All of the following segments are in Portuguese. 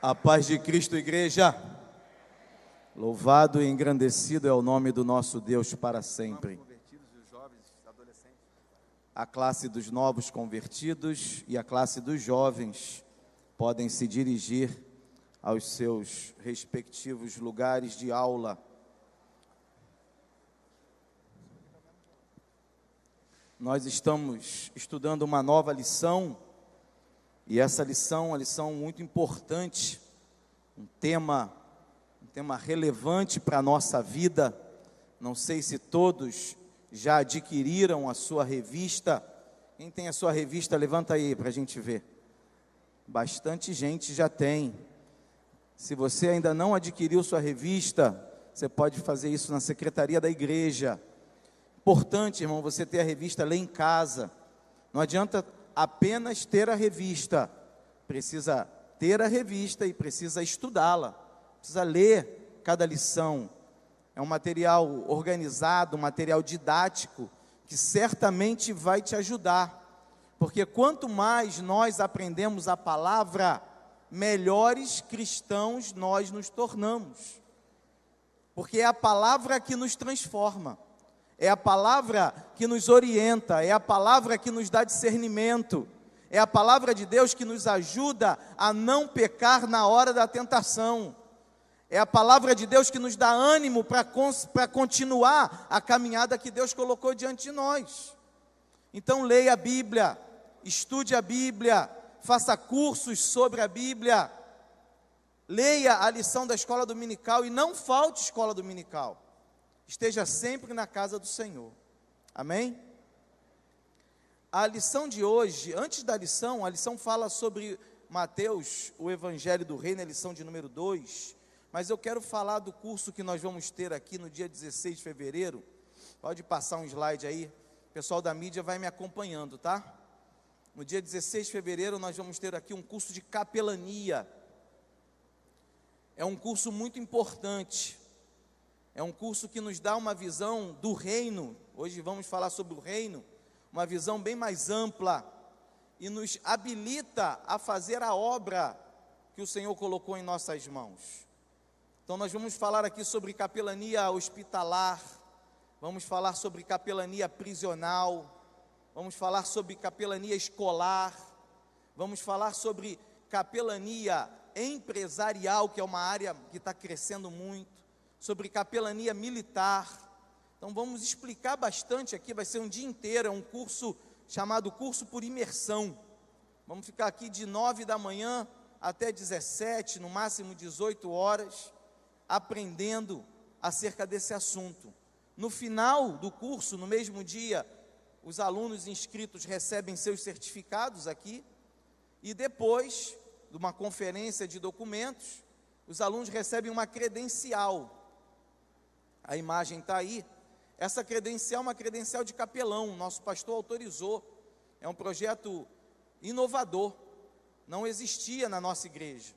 A paz de Cristo, igreja. Louvado e engrandecido é o nome do nosso Deus para sempre. A classe dos novos convertidos e a classe dos jovens podem se dirigir aos seus respectivos lugares de aula. Nós estamos estudando uma nova lição, e essa lição é uma lição muito importante, um tema relevante para a nossa vida. Não sei se todos já adquiriram a sua revista. Quem tem a sua revista, levanta aí para a gente ver. Bastante gente já tem. Se você ainda não adquiriu sua revista, você pode fazer isso na secretaria da igreja. Importante, irmão, você ter a revista, ler em casa. Não adianta apenas ter a revista, precisa ter a revista e precisa estudá-la, precisa ler cada lição. É um material organizado, um material didático, que certamente vai te ajudar, porque quanto mais nós aprendemos a palavra, melhores cristãos nós nos tornamos, porque é a palavra que nos transforma, é a palavra que nos orienta, é a palavra que nos dá discernimento, é a palavra de Deus que nos ajuda a não pecar na hora da tentação, é a palavra de Deus que nos dá ânimo para continuar a caminhada que Deus colocou diante de nós. Então leia a Bíblia, estude a Bíblia, faça cursos sobre a Bíblia, leia a lição da escola dominical e não falte escola dominical. Esteja sempre na casa do Senhor. Amém? A lição de hoje, antes da lição, a lição fala sobre Mateus, o Evangelho do Reino, a lição de número 2. Mas eu quero falar do curso que nós vamos ter aqui no dia 16 de fevereiro. Pode passar um slide aí. O pessoal da mídia vai me acompanhando, tá? No dia 16 de fevereiro nós vamos ter aqui um curso de capelania. É um curso muito importante. É um curso que nos dá uma visão do reino, hoje vamos falar sobre o reino, uma visão bem mais ampla, e nos habilita a fazer a obra que o Senhor colocou em nossas mãos. Então nós vamos falar aqui sobre capelania hospitalar, vamos falar sobre capelania prisional, vamos falar sobre capelania escolar, vamos falar sobre capelania empresarial, que é uma área que está crescendo muito, sobre capelania militar. Então vamos explicar bastante aqui, vai ser um dia inteiro, é um curso chamado curso por imersão. Vamos ficar aqui de 9 da manhã até 17, no máximo 18 horas, aprendendo acerca desse assunto. No final do curso, no mesmo dia, os alunos inscritos recebem seus certificados aqui, e depois de uma conferência de documentos, os alunos recebem uma credencial. A imagem está aí. Essa credencial é uma credencial de capelão, nosso pastor autorizou. É um projeto inovador, não existia na nossa igreja.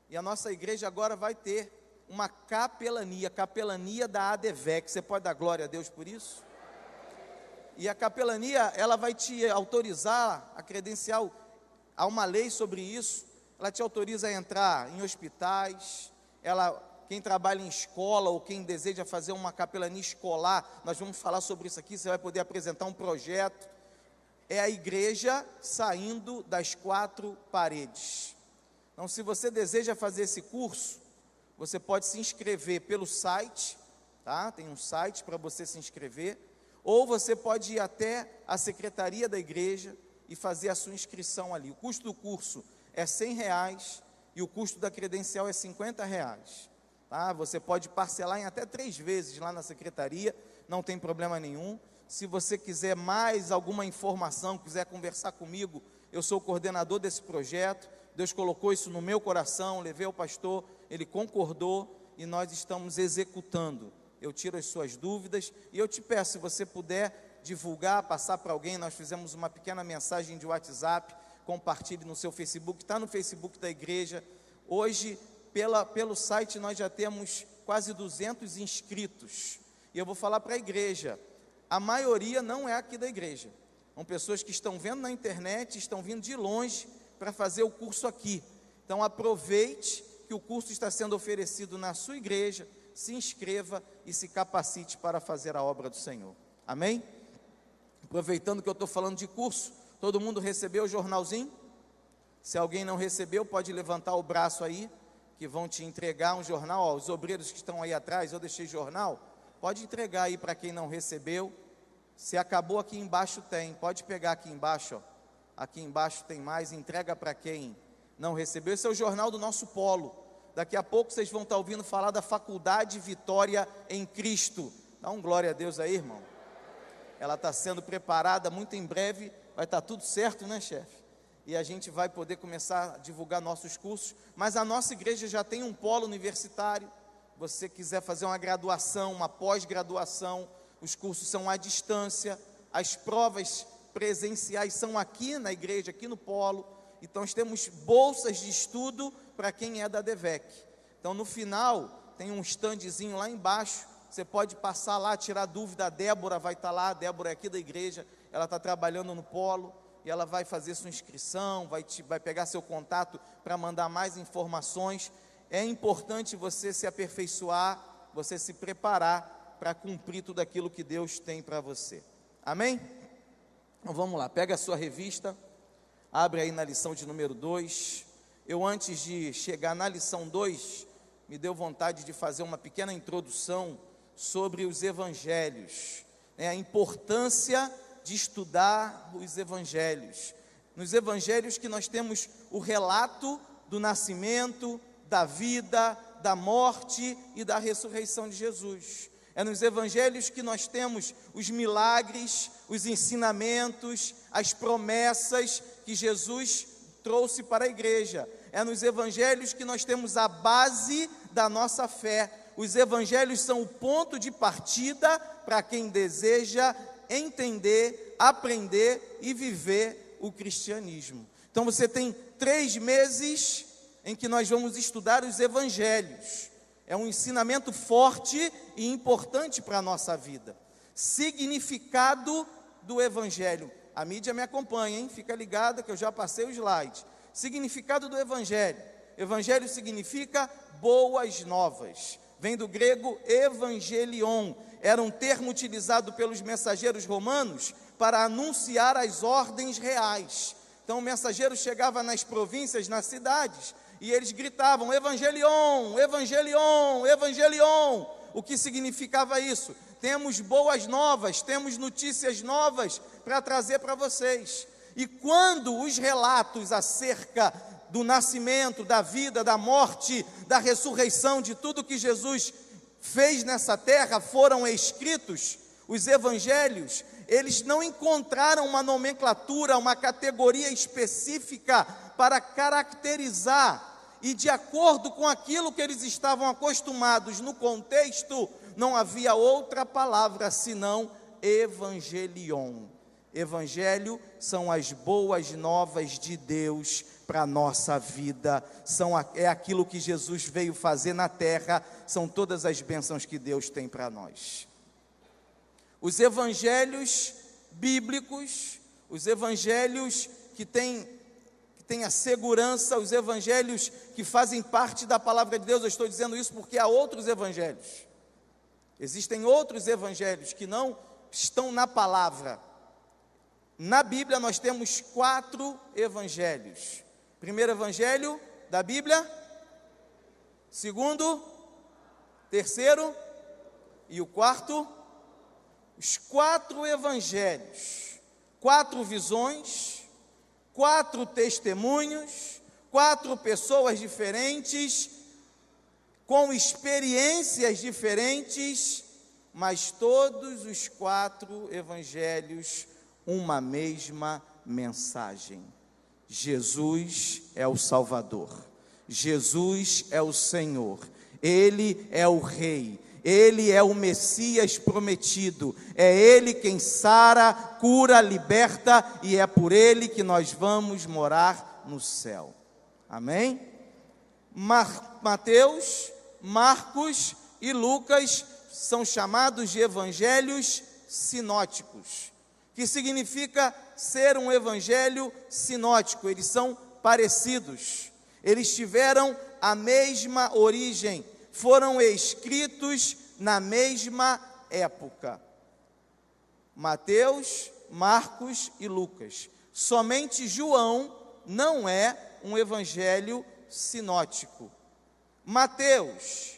E a nossa igreja agora vai ter uma capelania da ADVEC. Você pode dar glória a Deus por isso? E a capelania, ela vai te autorizar, a credencial, há uma lei sobre isso, ela te autoriza a entrar em hospitais, quem trabalha em escola ou quem deseja fazer uma capelania escolar, nós vamos falar sobre isso aqui, você vai poder apresentar um projeto. É a igreja saindo das 4 paredes. Então, se você deseja fazer esse curso, você pode se inscrever pelo site, tá? Tem um site para você se inscrever, ou você pode ir até a secretaria da igreja e fazer a sua inscrição ali. O custo do curso é R$100 e o custo da credencial é R$50. Tá? Você pode parcelar em até 3 vezes lá na secretaria, não tem problema nenhum. Se você quiser mais alguma informação, quiser conversar comigo, eu sou o coordenador desse projeto, Deus colocou isso no meu coração, levei ao pastor, ele concordou e nós estamos executando. Eu tiro as suas dúvidas e eu te peço, se você puder divulgar, passar para alguém, nós fizemos uma pequena mensagem de WhatsApp, compartilhe no seu Facebook, está no Facebook da igreja. Hoje, pelo site, nós já temos quase 200 inscritos, e eu vou falar para a igreja, a maioria não é aqui da igreja, são pessoas que estão vendo na internet, estão vindo de longe para fazer o curso aqui. Então aproveite que o curso está sendo oferecido na sua igreja, se inscreva e se capacite para fazer a obra do Senhor. Amém? Aproveitando que eu estou falando de curso, todo mundo recebeu o jornalzinho? Se alguém não recebeu, pode levantar o braço aí, que vão te entregar um jornal. Ó, os obreiros que estão aí atrás, eu deixei jornal, pode entregar aí para quem não recebeu. Se acabou, aqui embaixo tem, pode pegar aqui embaixo, ó. Aqui embaixo tem mais, entrega para quem não recebeu. Esse é o jornal do nosso polo. Daqui a pouco vocês vão estar ouvindo falar da Faculdade Vitória em Cristo. Dá um glória a Deus aí, irmão. Ela está sendo preparada, muito em breve vai estar tudo certo, né, chefe? E a gente vai poder começar a divulgar nossos cursos. Mas a nossa igreja já tem um polo universitário. Você quiser fazer uma graduação, uma pós-graduação, os cursos são à distância, as provas presenciais são aqui na igreja, aqui no polo. Então nós temos bolsas de estudo para quem é da DEVEC. Então no final tem um standzinho lá embaixo, você pode passar lá, tirar dúvida. A Débora vai estar lá, a Débora é aqui da igreja, ela está trabalhando no polo, e ela vai fazer sua inscrição, vai pegar seu contato para mandar mais informações. É importante você se aperfeiçoar, você se preparar para cumprir tudo aquilo que Deus tem para você. Amém? Então vamos lá, pega a sua revista, abre aí na lição de número 2. Eu, antes de chegar na lição 2, me deu vontade de fazer uma pequena introdução sobre os evangelhos, a importância de estudar os evangelhos. Nos evangelhos que nós temos o relato do nascimento, da vida, da morte e da ressurreição de Jesus. É nos evangelhos que nós temos os milagres, os ensinamentos, as promessas que Jesus trouxe para a igreja. É nos evangelhos que nós temos a base da nossa fé. Os evangelhos são o ponto de partida para quem deseja entender, aprender e viver o cristianismo. Então você tem 3 meses em que nós vamos estudar os evangelhos. É um ensinamento forte e importante para a nossa vida. Significado do evangelho. A mídia me acompanha, hein? Fica ligada que eu já passei o slide. Significado do evangelho. Evangelho significa boas novas. Vem do grego evangelion. Era um termo utilizado pelos mensageiros romanos para anunciar as ordens reais. Então o mensageiro chegava nas províncias, nas cidades, e eles gritavam: evangelion, evangelion, evangelion. O que significava isso? Temos boas novas, temos notícias novas para trazer para vocês. E quando os relatos acerca do nascimento, da vida, da morte, da ressurreição, de tudo que Jesus fez nessa terra foram escritos, os evangelhos, eles não encontraram uma nomenclatura, uma categoria específica para caracterizar, e de acordo com aquilo que eles estavam acostumados no contexto, não havia outra palavra senão evangelion. Evangelho são as boas novas de Deus para a nossa vida, é aquilo que Jesus veio fazer na terra, são todas as bênçãos que Deus tem para nós. Os evangelhos bíblicos, os evangelhos que têm a segurança, os evangelhos que fazem parte da palavra de Deus. Eu estou dizendo isso porque há outros evangelhos, existem outros evangelhos que não estão na palavra. Na Bíblia nós temos 4 evangelhos. Primeiro evangelho da Bíblia, segundo, terceiro e o quarto. Os 4 evangelhos, 4 visões, 4 testemunhos, 4 pessoas diferentes, com experiências diferentes, mas todos os 4 evangelhos, uma mesma mensagem: Jesus é o Salvador, Jesus é o Senhor, Ele é o Rei, Ele é o Messias prometido, é Ele quem sara, cura, liberta, e é por Ele que nós vamos morar no céu. Amém? Mateus, Marcos e Lucas são chamados de evangelhos sinóticos, que significa ser um evangelho sinótico. Eles são parecidos. Eles tiveram a mesma origem, foram escritos na mesma época. Mateus, Marcos e Lucas. Somente João não é um evangelho sinótico. Mateus,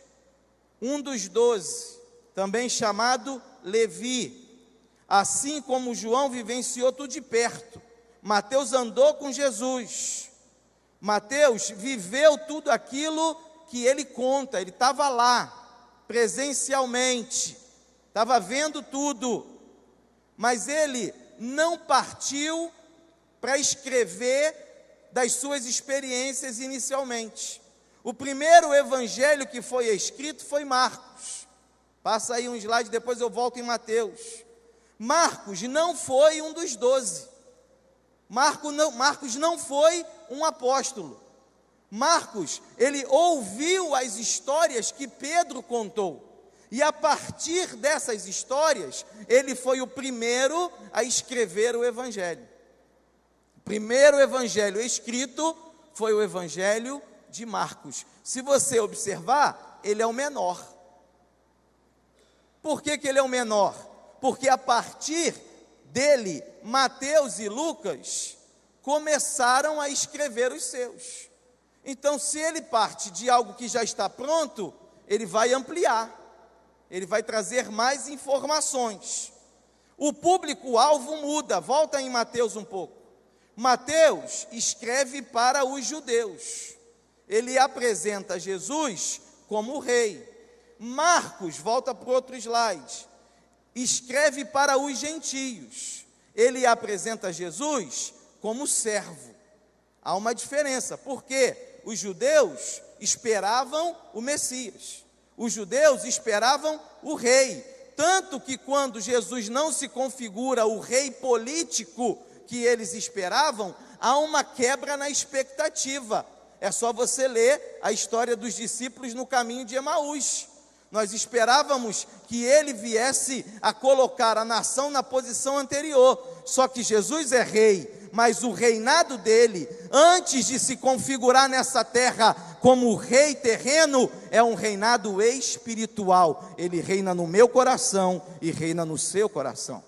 um dos 12, também chamado Levi, assim como João vivenciou tudo de perto. Mateus andou com Jesus. Mateus viveu tudo aquilo que ele conta, ele estava lá, presencialmente, estava vendo tudo, mas ele não partiu para escrever das suas experiências inicialmente. O primeiro evangelho que foi escrito foi Marcos. Passa aí um slide, depois eu volto em Mateus. Marcos não foi um dos 12. Marcos não foi um apóstolo. Marcos, ele ouviu as histórias que Pedro contou. E a partir dessas histórias, ele foi o primeiro a escrever o evangelho. O primeiro evangelho escrito foi o evangelho de Marcos. Se você observar, ele é o menor. Por que ele é o menor? Porque a partir dele, Mateus e Lucas começaram a escrever os seus. Então, se ele parte de algo que já está pronto, ele vai ampliar, ele vai trazer mais informações. O público-alvo muda, volta em Mateus um pouco. Mateus escreve para os judeus, ele apresenta Jesus como rei. Marcos, volta para o outro slide, escreve para os gentios, ele apresenta Jesus como servo. Há uma diferença, porque os judeus esperavam o Messias, os judeus esperavam o rei, tanto que quando Jesus não se configura o rei político que eles esperavam, há uma quebra na expectativa. É só você ler a história dos discípulos no caminho de Emaús. Nós esperávamos que ele viesse a colocar a nação na posição anterior, só que Jesus é rei, mas o reinado dele, antes de se configurar nessa terra como rei terreno, é um reinado espiritual. Ele reina no meu coração e reina no seu coração.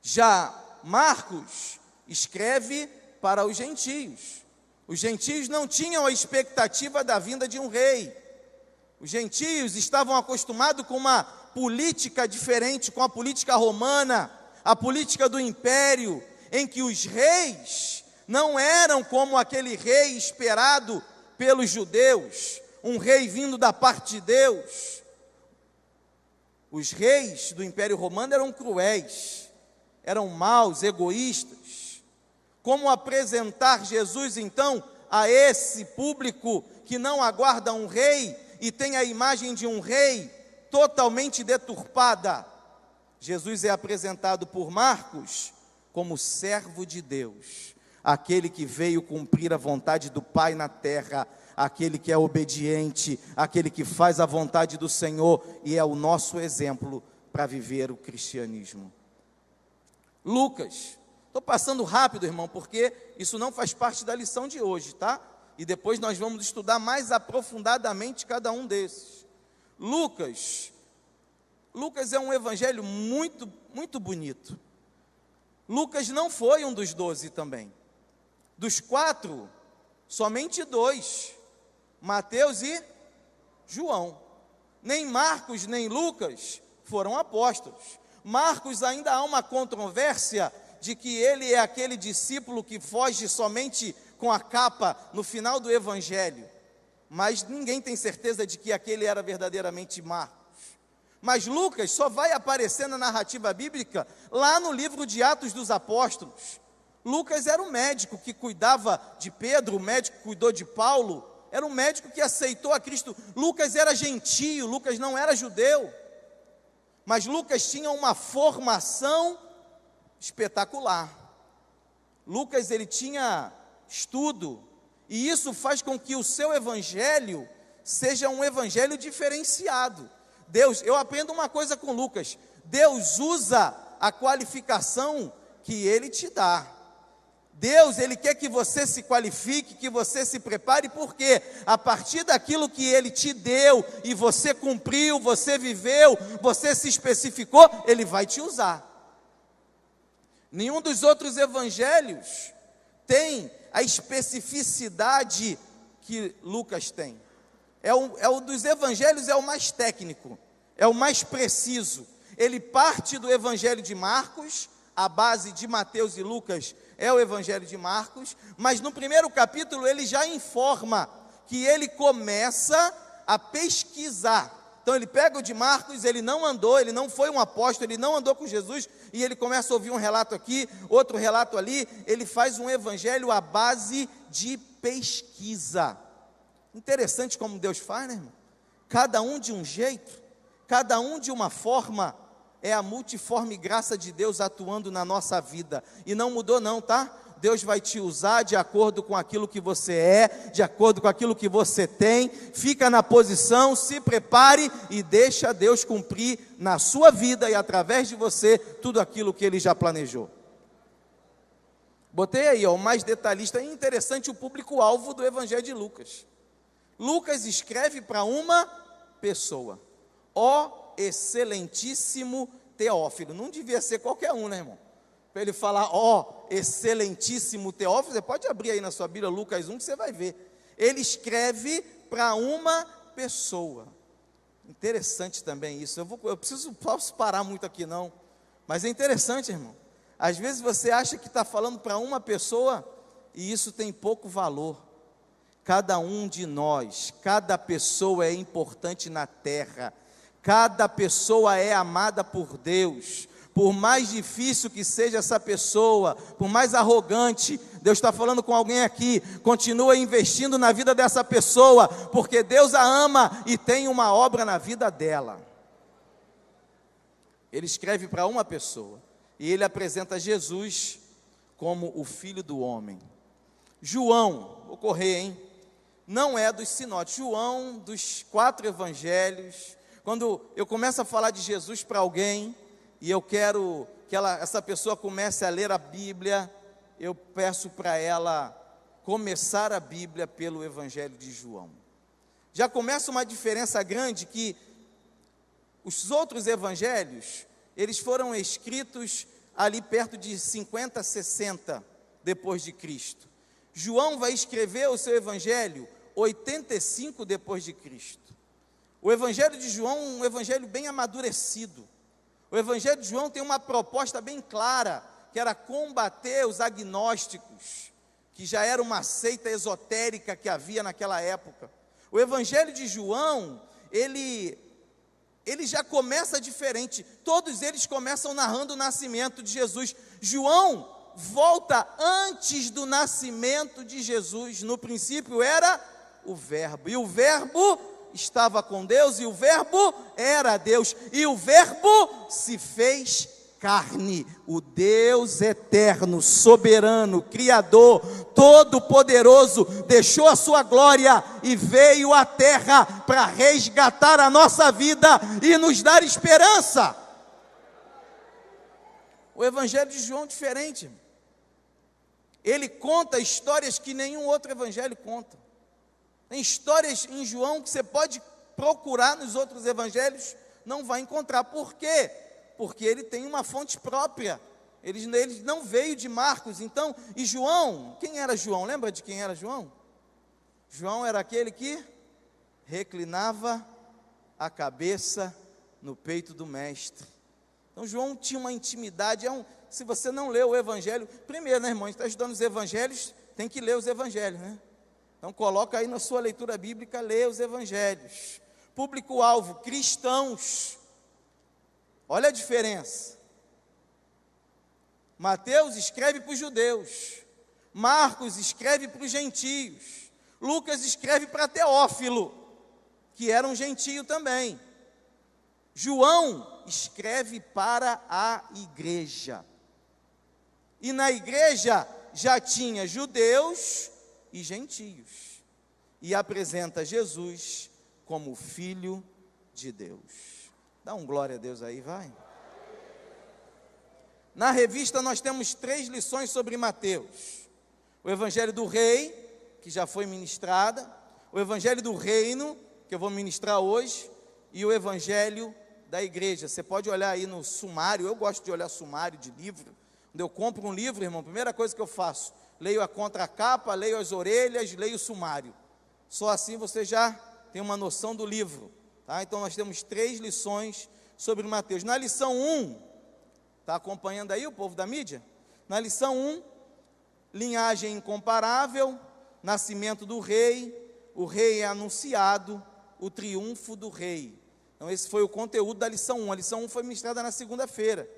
Já Marcos escreve para os gentios. Os gentios não tinham a expectativa da vinda de um rei. Os gentios estavam acostumados com uma política diferente, com a política romana, a política do império, em que os reis não eram como aquele rei esperado pelos judeus, um rei vindo da parte de Deus. Os reis do Império Romano eram cruéis, eram maus, egoístas. Como apresentar Jesus, então, a esse público que não aguarda um rei e tem a imagem de um rei totalmente deturpada? Jesus é apresentado por Marcos como servo de Deus, aquele que veio cumprir a vontade do Pai na terra, aquele que é obediente, aquele que faz a vontade do Senhor e é o nosso exemplo para viver o cristianismo. Lucas, estou passando rápido, irmão, porque isso não faz parte da lição de hoje, tá? E depois nós vamos estudar mais aprofundadamente cada um desses. Lucas é um evangelho muito, muito bonito. Lucas não foi um dos 12 também. Dos 4, somente 2, Mateus e João. Nem Marcos, nem Lucas foram apóstolos. Marcos ainda há uma controvérsia de que ele é aquele discípulo que foge somente com a capa no final do evangelho. Mas ninguém tem certeza de que aquele era verdadeiramente Marcos. Mas Lucas só vai aparecer na narrativa bíblica lá no livro de Atos dos Apóstolos. Lucas era um médico que cuidava de Pedro, o médico que cuidou de Paulo, era um médico que aceitou a Cristo. Lucas era gentio, Lucas não era judeu, mas Lucas tinha uma formação espetacular. Lucas, ele tinha estudo, e isso faz com que o seu evangelho seja um evangelho diferenciado. Eu aprendo uma coisa com Lucas: Deus usa a qualificação que ele te dá. Deus, Ele quer que você se qualifique, que você se prepare, porque a partir daquilo que Ele te deu, e você cumpriu, você viveu, você se especificou, Ele vai te usar. Nenhum dos outros evangelhos tem a especificidade que Lucas tem. O dos evangelhos é o mais técnico, é o mais preciso. Ele parte do evangelho de Marcos, a base de Mateus e Lucas é o evangelho de Marcos, mas no primeiro capítulo ele já informa que ele começa a pesquisar. Então ele pega o de Marcos, ele não foi um apóstolo, ele não andou com Jesus, e ele começa a ouvir um relato aqui, outro relato ali, ele faz um evangelho à base de pesquisa. Interessante como Deus faz, né, irmão? Cada um de um jeito, cada um de uma forma. É a multiforme graça de Deus atuando na nossa vida, e não mudou não, tá? Deus vai te usar de acordo com aquilo que você é, de acordo com aquilo que você tem. Fica na posição, se prepare e deixa Deus cumprir na sua vida e através de você tudo aquilo que Ele já planejou. Botei aí, o mais detalhista. É interessante o público-alvo do Evangelho de Lucas. Lucas escreve para uma pessoa: ó excelentíssimo Teófilo. Não devia ser qualquer um, né, irmão? Para ele falar, ó excelentíssimo Teófilo, você pode abrir aí na sua Bíblia Lucas 1 que você vai ver. Ele escreve para uma pessoa. Interessante também isso. Posso parar muito aqui não, mas é interessante, irmão. Às vezes você acha que está falando para uma pessoa e isso tem pouco valor. Cada um de nós, cada pessoa é importante na terra. Cada pessoa é amada por Deus. Por mais difícil que seja essa pessoa, por mais arrogante, Deus está falando com alguém aqui, continua investindo na vida dessa pessoa, porque Deus a ama e tem uma obra na vida dela. Ele escreve para uma pessoa, e ele apresenta Jesus como o Filho do Homem. João, vou correr, hein? Não é dos sinóticos. João, dos 4 evangelhos, quando eu começo a falar de Jesus para alguém, e eu quero que essa pessoa comece a ler a Bíblia, eu peço para ela começar a Bíblia pelo Evangelho de João. Já começa uma diferença grande, que os outros evangelhos, eles foram escritos ali perto de 50, 60 depois de Cristo. João vai escrever o seu evangelho 85 depois de Cristo. O evangelho de João é um evangelho bem amadurecido. O evangelho de João tem uma proposta bem clara, que era combater os agnósticos, que já era uma seita esotérica que havia naquela época. O evangelho de João, ele já começa diferente. Todos eles começam narrando o nascimento de Jesus. João volta antes do nascimento de Jesus. No princípio era o Verbo, e o Verbo estava com Deus, e o Verbo era Deus, e o Verbo se fez carne. O Deus eterno, soberano, criador, todo-poderoso, deixou a sua glória e veio à terra para resgatar a nossa vida e nos dar esperança. O evangelho de João é diferente. Ele conta histórias que nenhum outro evangelho conta. Tem histórias em João que você pode procurar nos outros evangelhos, não vai encontrar. Por quê? Porque ele tem uma fonte própria. Ele não veio de Marcos. Então, e João, quem era João? Lembra de quem era João? João era aquele que reclinava a cabeça no peito do mestre. Então, João tinha uma intimidade. Se você não leu o evangelho, primeiro, né, irmão, a gente está estudando os evangelhos, tem que ler os evangelhos, né? Então coloca aí na sua leitura bíblica, lê os evangelhos. Público-alvo, cristãos. Olha a diferença. Mateus escreve para os judeus, Marcos escreve para os gentios, Lucas escreve para Teófilo, que era um gentio também. João escreve para a igreja. E na igreja já tinha judeus e gentios, e apresenta Jesus como Filho de Deus. Dá um glória a Deus aí, vai. Na revista nós temos 3 lições sobre Mateus. O Evangelho do Rei, que já foi ministrada, o Evangelho do Reino, que eu vou ministrar hoje, e o Evangelho da Igreja. Você pode olhar aí no sumário, eu gosto de olhar sumário de livro. Quando eu compro um livro, irmão, a primeira coisa que eu faço, leio a contracapa, leio as orelhas, leio o sumário. Só assim você já tem uma noção do livro, tá? Então nós temos 3 lições sobre Mateus. Na lição 1, está acompanhando aí o povo da mídia? Na lição 1, linhagem incomparável, nascimento do rei, o rei é anunciado, o triunfo do rei. Então esse foi o conteúdo da lição 1. A lição 1 foi ministrada na segunda-feira.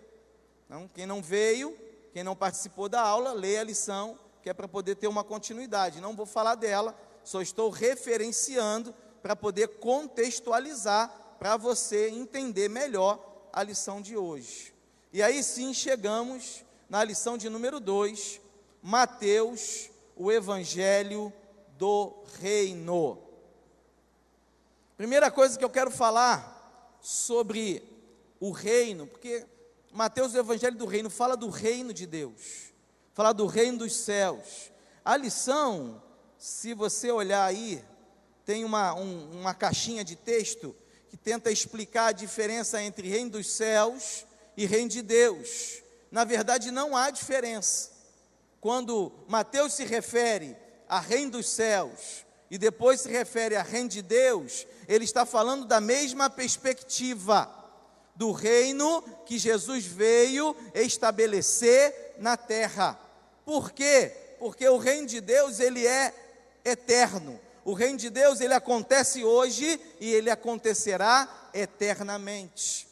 Então quem não veio, quem não participou da aula, lê a lição, que é para poder ter uma continuidade. Não vou falar dela, só estou referenciando para poder contextualizar, para você entender melhor a lição de hoje. E aí sim chegamos na lição de número 2, Mateus, o Evangelho do Reino. Primeira coisa que eu quero falar sobre o reino, porque Mateus, o Evangelho do Reino, fala do reino de Deus, fala do reino dos céus. A lição, se você olhar aí, tem uma caixinha de texto que tenta explicar a diferença entre reino dos céus e reino de Deus. Na verdade, não há diferença. Quando Mateus se refere a reino dos céus e depois se refere a reino de Deus, ele está falando da mesma perspectiva, do reino que Jesus veio estabelecer na terra. Por quê? Porque o reino de Deus, ele é eterno. O reino de Deus, ele acontece hoje e ele acontecerá eternamente.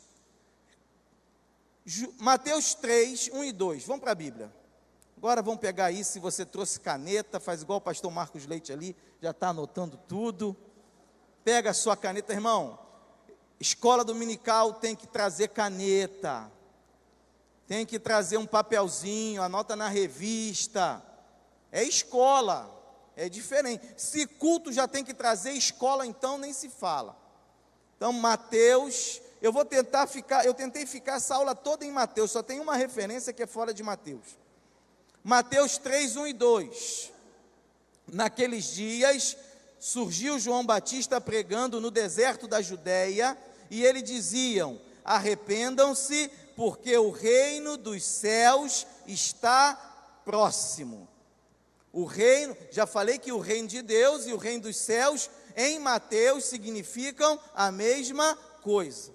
Mateus 3, 1 e 2, vamos para a Bíblia. Agora vamos pegar aí, se você trouxe caneta, faz igual o pastor Marcos Leite ali, já está anotando tudo. Pega a sua caneta, irmão. Escola dominical tem que trazer caneta, tem que trazer um papelzinho, anota na revista. É escola, é diferente. Se culto já tem que trazer, escola então nem se fala. Então Mateus, eu tentei ficar essa aula toda em Mateus, só tem uma referência que é fora de Mateus. Mateus 3, 1 e 2. Naqueles dias, surgiu João Batista pregando no deserto da Judéia, e ele diziam: arrependam-se, porque o reino dos céus está próximo. O reino, já falei que o reino de Deus e o reino dos céus, em Mateus, significam a mesma coisa.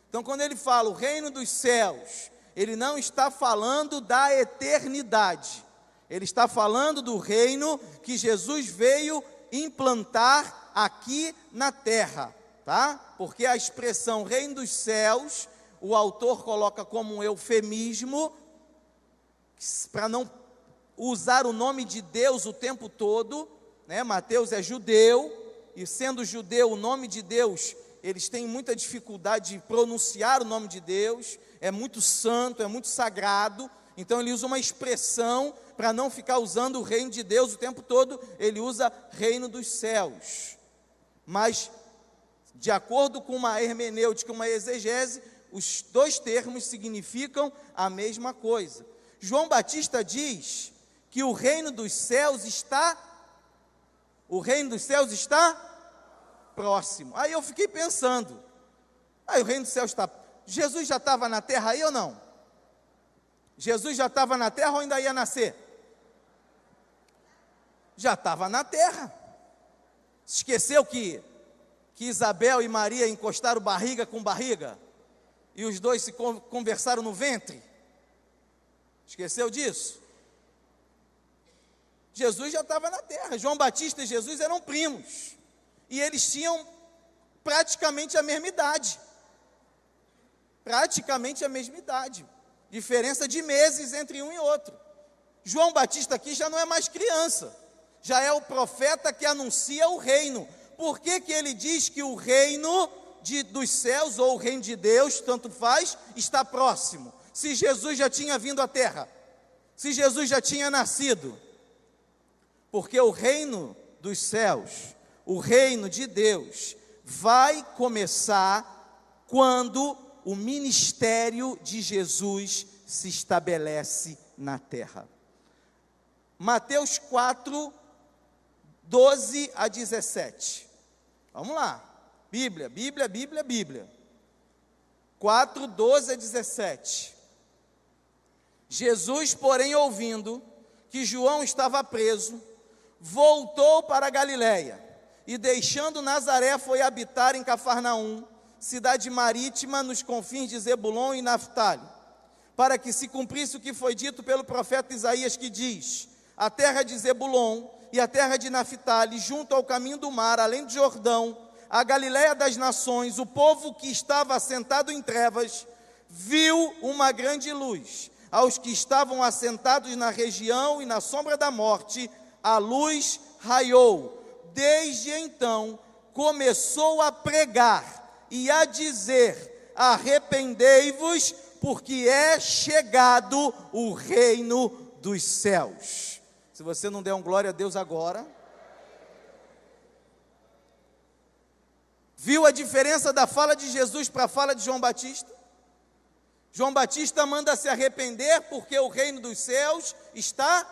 Então, quando ele fala o reino dos céus, ele não está falando da eternidade, ele está falando do reino que Jesus veio implantar aqui na terra, tá? Porque a expressão reino dos céus, o autor coloca como um eufemismo, para não usar o nome de Deus o tempo todo, né? Mateus é judeu, e sendo judeu, o nome de Deus, eles têm muita dificuldade de pronunciar o nome de Deus, é muito santo, é muito sagrado, então ele usa uma expressão para não ficar usando o reino de Deus o tempo todo, ele usa reino dos céus. Mas, de acordo com uma hermenêutica, uma exegese, os dois termos significam a mesma coisa. João Batista diz que o reino dos céus está próximo. Aí eu fiquei pensando, o reino dos céus está... Jesus já estava na terra aí ou não? Jesus já estava na terra ou ainda ia nascer? Já estava na terra. Esqueceu que Isabel e Maria encostaram barriga com barriga? E os dois se conversaram no ventre? Esqueceu disso? Jesus já estava na terra. João Batista e Jesus eram primos. E eles tinham praticamente a mesma idade. Praticamente a mesma idade. Diferença de meses entre um e outro. João Batista aqui já não é mais criança. Já é o profeta que anuncia o reino. Por que ele diz que o reino dos céus, ou o reino de Deus, tanto faz, está próximo? Se Jesus já tinha vindo à terra. Se Jesus já tinha nascido. Porque o reino dos céus, o reino de Deus, vai começar quando o ministério de Jesus se estabelece na terra. Mateus 4, 12 a 17. Vamos lá. Bíblia. 4, 12 a 17. Jesus, porém, ouvindo que João estava preso, voltou para a Galiléia, e deixando Nazaré, foi habitar em Cafarnaum, cidade marítima nos confins de Zebulon e Naftali, para que se cumprisse o que foi dito pelo profeta Isaías, que diz: a terra de Zebulon e a terra de Naftali, junto ao caminho do mar, além do Jordão, a Galiléia das nações, o povo que estava assentado em trevas, viu uma grande luz. Aos que estavam assentados na região e na sombra da morte, a luz raiou. Desde então, começou a pregar e a dizer: arrependei-vos, porque é chegado o reino dos céus. Se você não der um glória a Deus agora. Viu a diferença da fala de Jesus para a fala de João Batista? João Batista manda se arrepender porque o reino dos céus está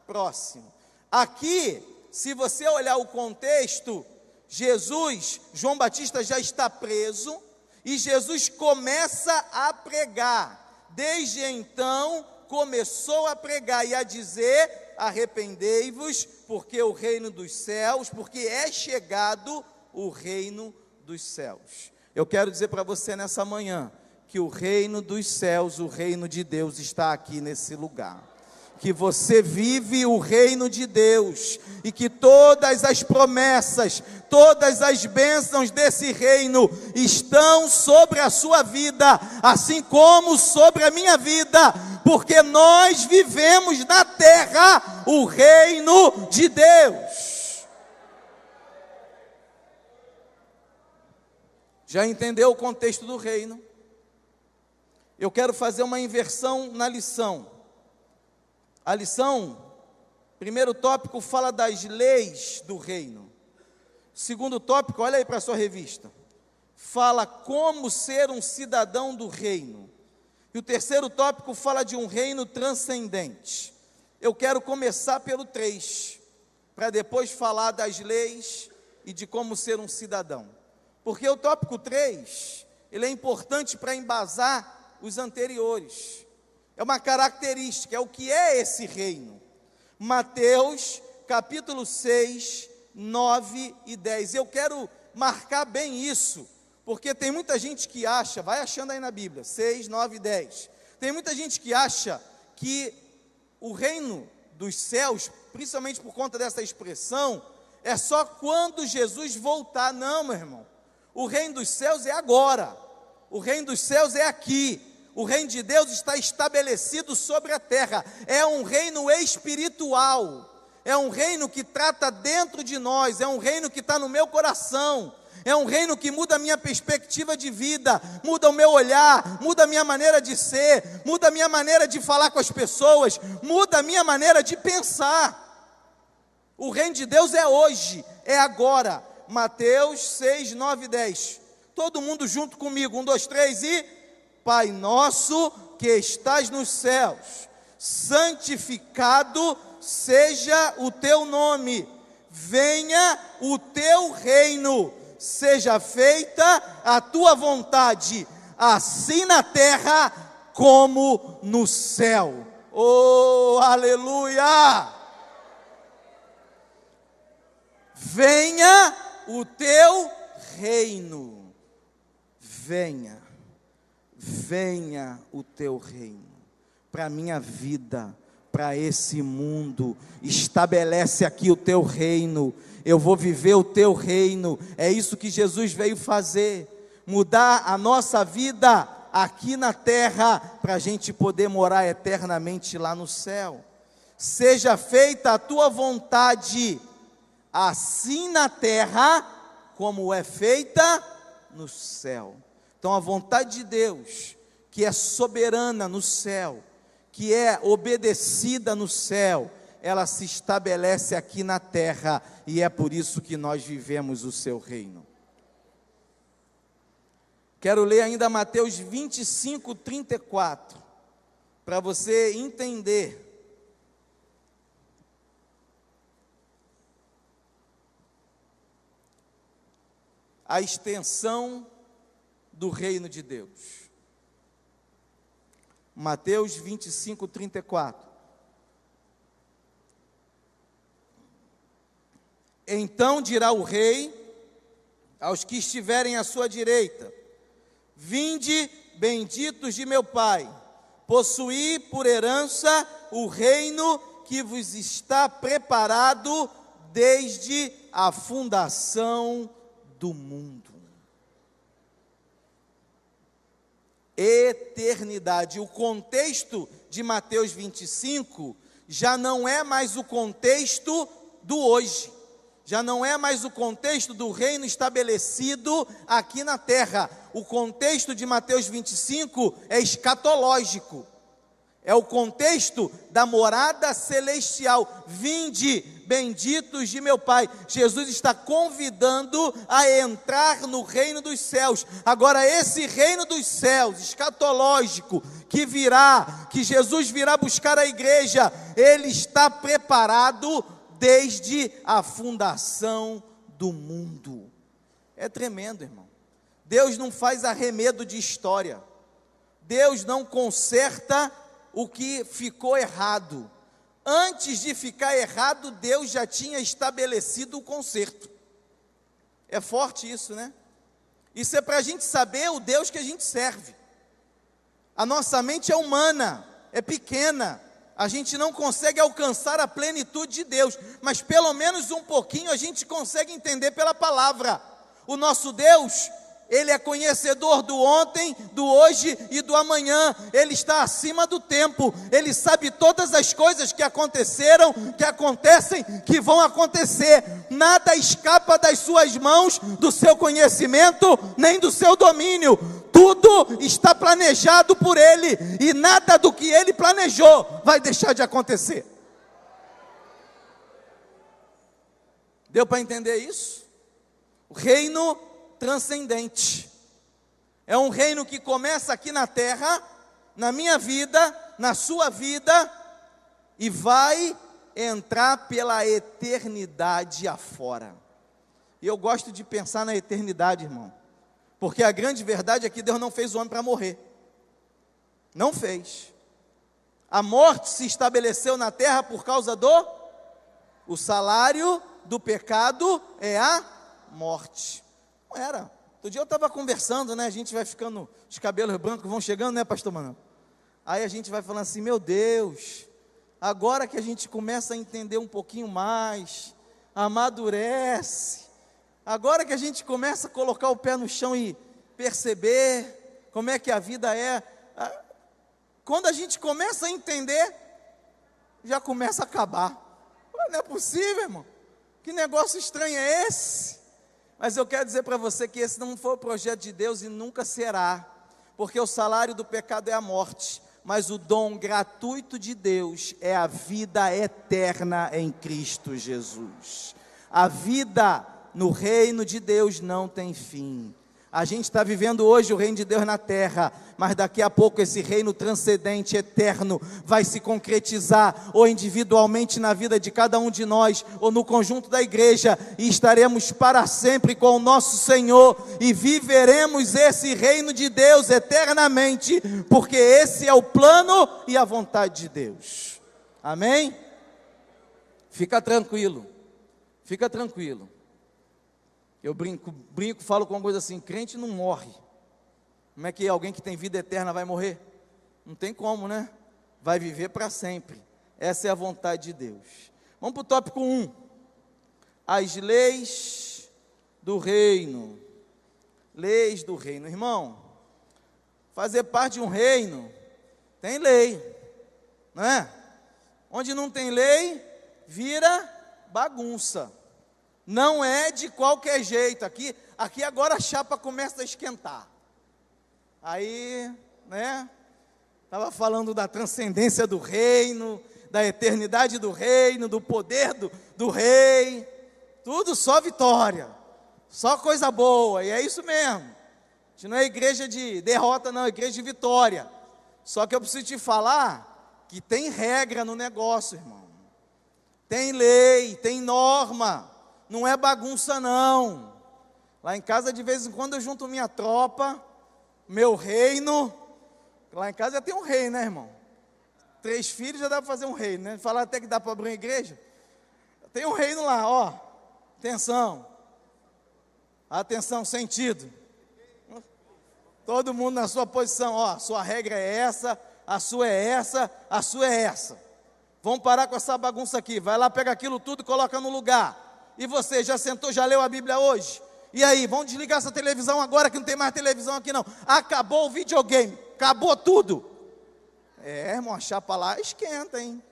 próximo. Aqui, se você olhar o contexto, João Batista já está preso e Jesus começa a pregar. Desde então, começou a pregar e a dizer: arrependei-vos, porque o reino dos céus, porque é chegado o reino dos céus. Eu quero dizer para você nessa manhã, que o reino dos céus, o reino de Deus está aqui nesse lugar. Que você vive o reino de Deus e que todas as promessas, todas as bênçãos desse reino estão sobre a sua vida, assim como sobre a minha vida, porque nós vivemos na terra o reino de Deus. Já entendeu o contexto do reino? Eu quero fazer uma inversão na lição. A lição, primeiro tópico, fala das leis do reino. Segundo tópico, olha aí para a sua revista, fala como ser um cidadão do reino. E o terceiro tópico fala de um reino transcendente. Eu quero começar pelo 3, para depois falar das leis e de como ser um cidadão. Porque o tópico 3, ele é importante para embasar os anteriores. É uma característica, é o que é esse reino. Mateus, capítulo 6, 9 e 10. Eu quero marcar bem isso, porque tem muita gente que acha, vai achando aí na Bíblia, 6, 9 e 10. Tem muita gente que acha que o reino dos céus, principalmente por conta dessa expressão, é só quando Jesus voltar. Não, meu irmão. O reino dos céus é agora. O reino dos céus é aqui. O reino de Deus está estabelecido sobre a terra. É um reino espiritual. É um reino que trata dentro de nós. É um reino que está no meu coração. É um reino que muda a minha perspectiva de vida, muda o meu olhar, muda a minha maneira de ser, muda a minha maneira de falar com as pessoas, muda a minha maneira de pensar. O reino de Deus é hoje, é agora. Mateus 6, 9 e 10. Todo mundo junto comigo, 1, 2, 3 e... Pai nosso que estás nos céus, santificado seja o teu nome, venha o teu reino, seja feita a tua vontade, assim na terra como no céu. Oh, aleluia! Venha o teu reino, venha o teu reino, para a minha vida, para esse mundo, estabelece aqui o teu reino, eu vou viver o teu reino, é isso que Jesus veio fazer, mudar a nossa vida aqui na terra, para a gente poder morar eternamente lá no céu. Seja feita a tua vontade, assim na terra, como é feita no céu. Então a vontade de Deus, que é soberana no céu, que é obedecida no céu, ela se estabelece aqui na terra, e é por isso que nós vivemos o seu reino. Quero ler ainda Mateus 25, 34, para você entender a extensão do reino de Deus. Mateus 25, 34. Então dirá o rei aos que estiverem à sua direita: vinde, benditos de meu Pai, possuí por herança o reino que vos está preparado desde a fundação do mundo. Eternidade. O contexto de Mateus 25 já não é mais o contexto do hoje, já não é mais o contexto do reino estabelecido aqui na terra. O contexto de Mateus 25 é escatológico, é o contexto da morada celestial. Vinde, benditos de meu Pai. Jesus está convidando a entrar no reino dos céus. Agora, esse reino dos céus, escatológico, que virá, que Jesus virá buscar a igreja, ele está preparado desde a fundação do mundo. É tremendo, irmão. Deus não faz arremedo de história. Deus não conserta o que ficou errado. Antes de ficar errado, Deus já tinha estabelecido o conserto. É forte isso, né? Isso é para a gente saber o Deus que a gente serve. A nossa mente é humana, é pequena. A gente não consegue alcançar a plenitude de Deus, mas pelo menos um pouquinho a gente consegue entender pela palavra. O nosso Deus, ele é conhecedor do ontem, do hoje e do amanhã. Ele está acima do tempo. Ele sabe todas as coisas que aconteceram, que acontecem, que vão acontecer. Nada escapa das suas mãos, do seu conhecimento, nem do seu domínio. Tudo está planejado por ele, e nada do que ele planejou vai deixar de acontecer. Deu para entender isso? O reino transcendente é um reino que começa aqui na terra, na minha vida, na sua vida, e vai entrar pela eternidade afora. E eu gosto de pensar na eternidade, irmão, porque a grande verdade é que Deus não fez o homem para morrer. Não fez. A morte se estabeleceu na terra por causa o salário do pecado é a morte. Não era. Outro dia eu estava conversando, né? A gente vai ficando, os cabelos brancos vão chegando, né, pastor Manuel? Aí a gente vai falando assim: meu Deus, agora que a gente começa a entender um pouquinho mais, amadurece, agora que a gente começa a colocar o pé no chão e perceber como é que a vida é, quando a gente começa a entender, já começa a acabar. Não é possível, irmão. Que negócio estranho é esse? Mas eu quero dizer para você que esse não foi o projeto de Deus e nunca será, porque o salário do pecado é a morte, mas o dom gratuito de Deus é a vida eterna em Cristo Jesus. A vida no reino de Deus não tem fim. A gente está vivendo hoje o reino de Deus na terra, mas daqui a pouco esse reino transcendente, eterno, vai se concretizar, ou individualmente na vida de cada um de nós, ou no conjunto da igreja, e estaremos para sempre com o nosso Senhor, e viveremos esse reino de Deus eternamente, porque esse é o plano e a vontade de Deus. Amém? Fica tranquilo, fica tranquilo. Eu brinco, falo com uma coisa assim: crente não morre. Como é que alguém que tem vida eterna vai morrer? Não tem como, né? Vai viver para sempre. Essa é a vontade de Deus. Vamos para o tópico 1. As leis do reino. Leis do reino. Irmão, fazer parte de um reino, tem lei, não é? Onde não tem lei, vira bagunça. Não é de qualquer jeito. Aqui agora a chapa começa a esquentar. Aí, né? Estava falando da transcendência do reino, da eternidade do reino, do poder do rei. Tudo só vitória, só coisa boa. E é isso mesmo. A gente não é igreja de derrota, não, é igreja de vitória. Só que eu preciso te falar que tem regra no negócio, irmão. Tem lei, tem norma. Não é bagunça não. Lá em casa, de vez em quando, eu junto minha tropa, meu reino. Lá em casa já tem um rei, né, irmão? 3 filhos já dá para fazer um reino, né? Falar até que dá para abrir uma igreja. Tem um reino lá, ó. Atenção. Atenção, sentido. Todo mundo na sua posição, ó. Sua regra é essa, a sua é essa, a sua é essa. Vamos parar com essa bagunça aqui. Vai lá, pega aquilo tudo e coloca no lugar. E você, já sentou, já leu a Bíblia hoje? E aí, vamos desligar essa televisão agora que não tem mais televisão aqui não. Acabou o videogame, acabou tudo. Irmão, a chapa lá esquenta, hein?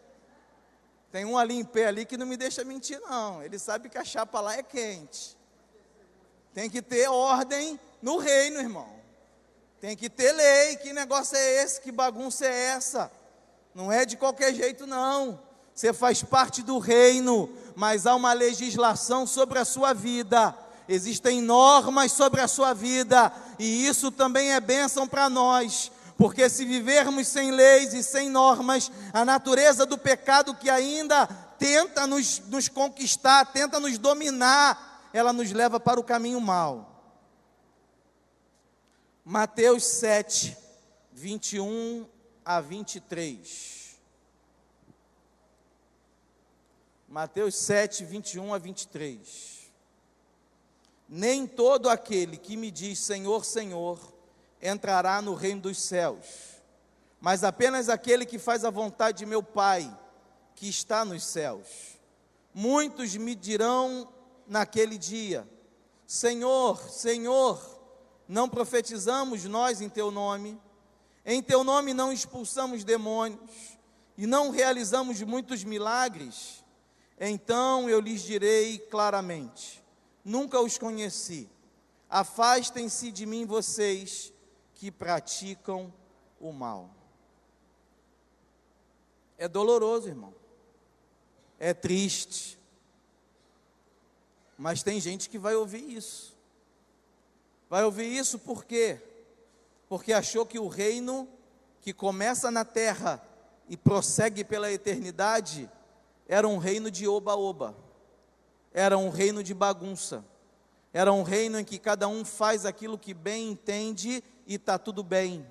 Tem um ali em pé ali que não me deixa mentir não. Ele sabe que a chapa lá é quente. Tem que ter ordem no reino, irmão. Tem que ter lei. Que negócio é esse? Que bagunça é essa? Não é de qualquer jeito não. Você faz parte do reino, mas há uma legislação sobre a sua vida. Existem normas sobre a sua vida, e isso também é bênção para nós, porque se vivermos sem leis e sem normas, a natureza do pecado que ainda tenta nos conquistar, tenta nos dominar, ela nos leva para o caminho mau. Mateus 7, 21 a 23. Mateus 7, 21 a 23. Nem todo aquele que me diz Senhor, Senhor, entrará no reino dos céus, mas apenas aquele que faz a vontade de meu Pai, que está nos céus. Muitos me dirão naquele dia, Senhor, Senhor, não profetizamos nós em teu nome? Em teu nome não expulsamos demônios, e não realizamos muitos milagres? Então eu lhes direi claramente, nunca os conheci. Afastem-se de mim vocês que praticam o mal. É doloroso, irmão. É triste. Mas tem gente que vai ouvir isso. Vai ouvir isso por quê? Porque achou que o reino que começa na terra e prossegue pela eternidade era um reino de oba-oba. Era um reino de bagunça. Era um reino em que cada um faz aquilo que bem entende e está tudo bem.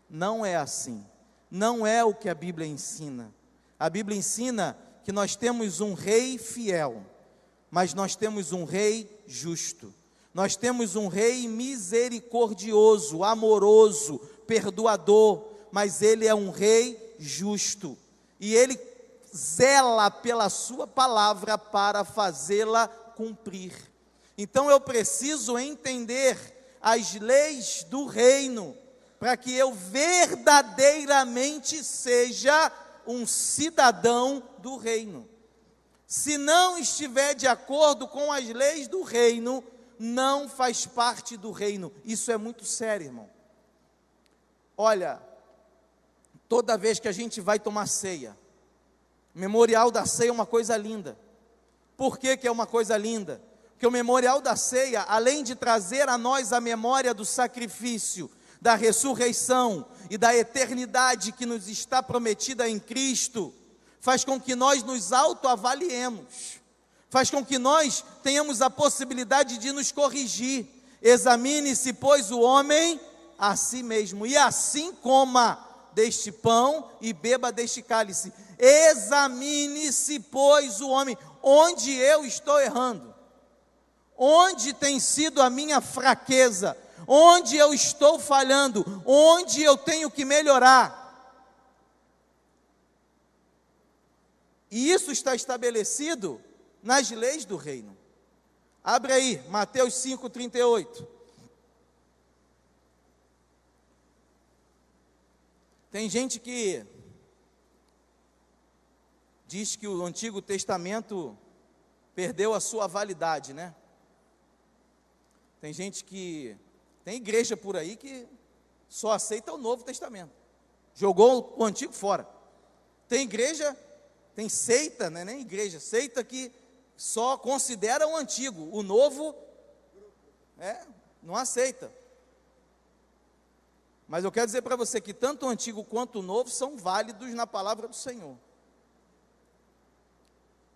Não é assim. Não é o que a Bíblia ensina. A Bíblia ensina que nós temos um rei fiel, mas nós temos um rei justo. Nós temos um rei misericordioso, amoroso, perdoador, mas ele é um rei justo. E ele zela pela sua palavra para fazê-la cumprir. Então eu preciso entender as leis do reino, para que eu verdadeiramente seja um cidadão do reino. Se não estiver de acordo com as leis do reino, não faz parte do reino. Isso é muito sério, irmão. Olha, toda vez que a gente vai tomar ceia, memorial da ceia é uma coisa linda. Por que é uma coisa linda? Porque o memorial da ceia, além de trazer a nós a memória do sacrifício, da ressurreição e da eternidade que nos está prometida em Cristo, faz com que nós nos autoavaliemos, faz com que nós tenhamos a possibilidade de nos corrigir. Examine-se, pois, o homem a si mesmo, e assim coma deste pão e beba deste cálice. Examine-se, pois, o homem, onde eu estou errando, onde tem sido a minha fraqueza, onde eu estou falhando, onde eu tenho que melhorar. E isso está estabelecido nas leis do reino. Abre aí, Mateus 5,38. Tem gente que diz que o Antigo Testamento perdeu a sua validade, né? Tem gente que... Tem igreja por aí que só aceita o Novo Testamento. Jogou o Antigo fora. Tem igreja, tem seita, não é nem igreja, seita que só considera o Antigo. O Novo, não aceita. Mas eu quero dizer para você que tanto o Antigo quanto o Novo são válidos na palavra do Senhor.